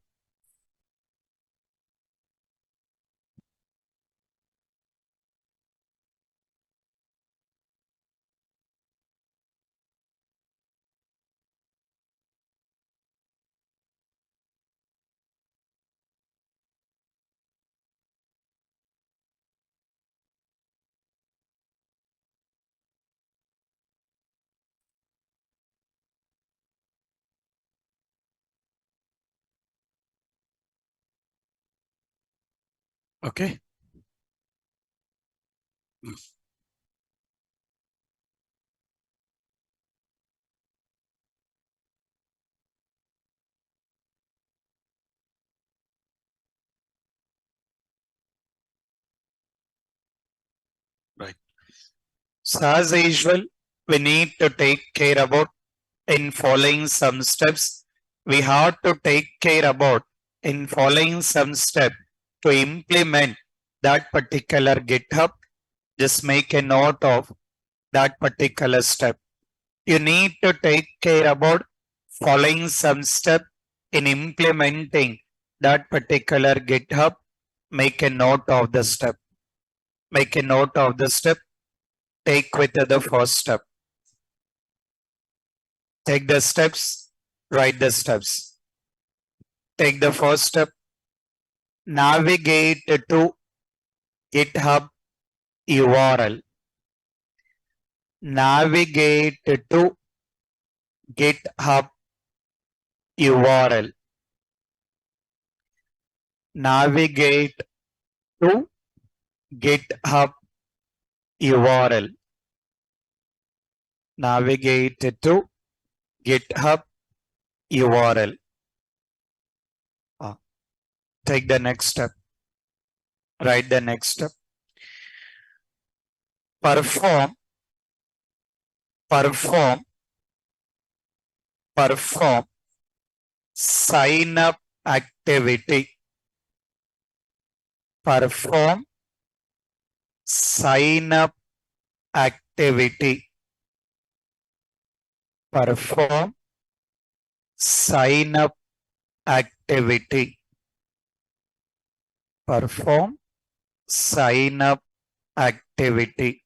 Okay. Right. So as usual, we need to take care about in following some steps. We have to take care about in following some step to implement that particular GitHub. Just make a note of that particular step. You need to take care about following some step in implementing that particular GitHub. Make a note of the step. Make a note of the step. Take with the first step. Take the steps. Write the steps. Take the first step. Navigate to GitHub URL. Navigate to GitHub URL. Navigate to GitHub URL. Navigate to GitHub URL. Take the next step. Write the next step. Perform sign up activity. Perform sign up activity. Perform sign up activity. Perform sign up activity.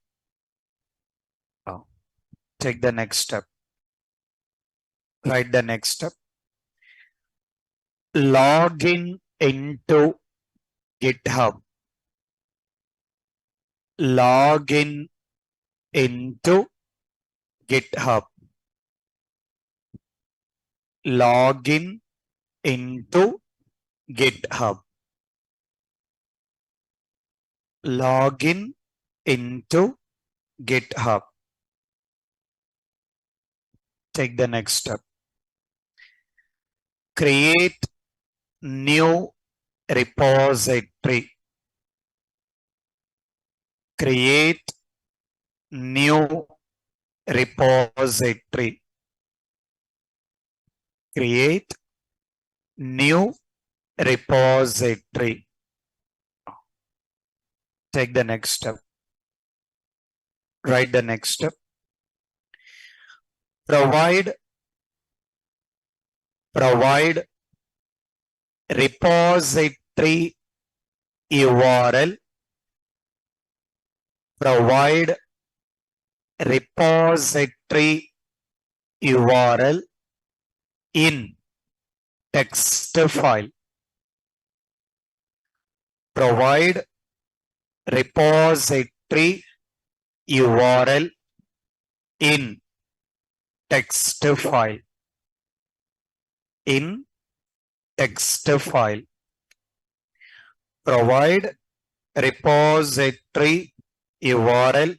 Take the next step. Write the next step. Login into GitHub. Login into GitHub. Login into GitHub. Login into GitHub. Take the next step. Create new repository. Create new repository. Create new repository. Take the next step. Write the next step. Provide repository URL. Provide repository URL in text file. Provide repository URL in text file. In text file. Provide repository URL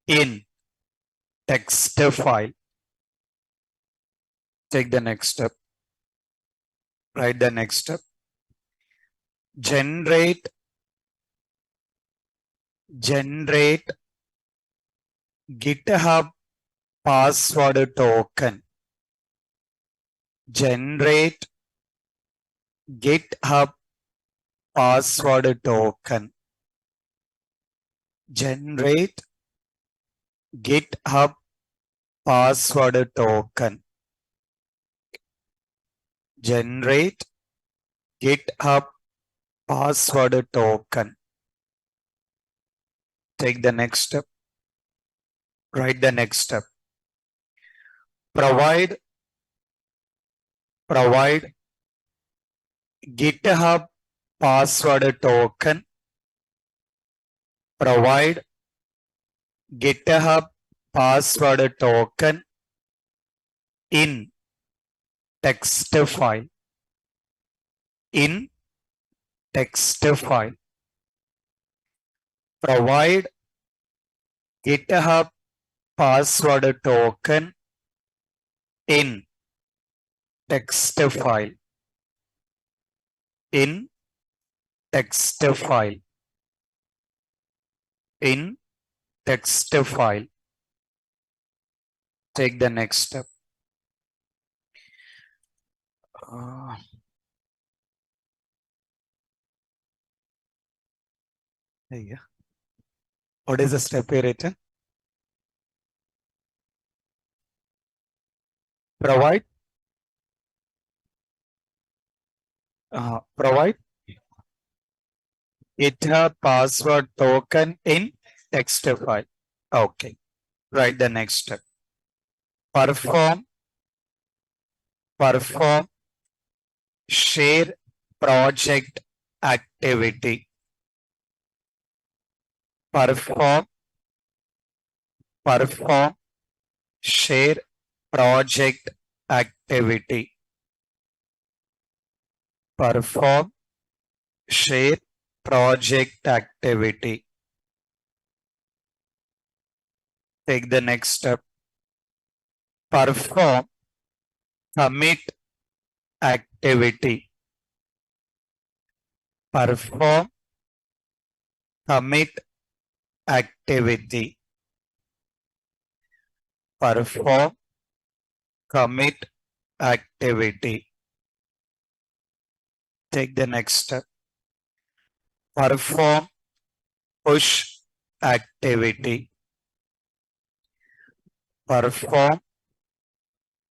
in text file. Take the next step. Write the next step. Generate GitHub password token. Generate GitHub password token. Generate GitHub password token. Generate GitHub password token. Take the next step. Write the next step. Provide GitHub password token. Provide GitHub password token in text file. In text file. Provide GitHub password token in text file. In text file. In text file. Take the next step. What is the step here written? Provide GitHub password token in text file. Okay. Write the next step. Perform share project activity. Perform share project activity. Perform share project activity. Take the next step. Perform commit activity. Perform commit activity. Perform commit activity. Take the next step. Perform push activity. Perform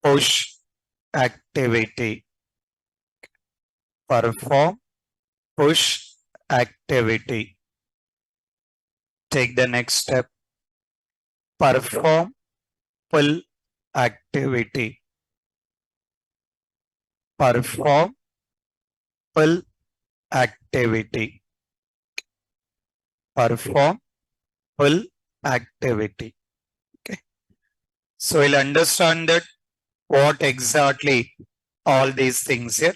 push activity. Perform push activity. Take the next step. Perform pull activity. Perform pull activity. Perform pull activity. Okay. So we'll understand that what exactly all these things here.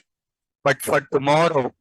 But for tomorrow,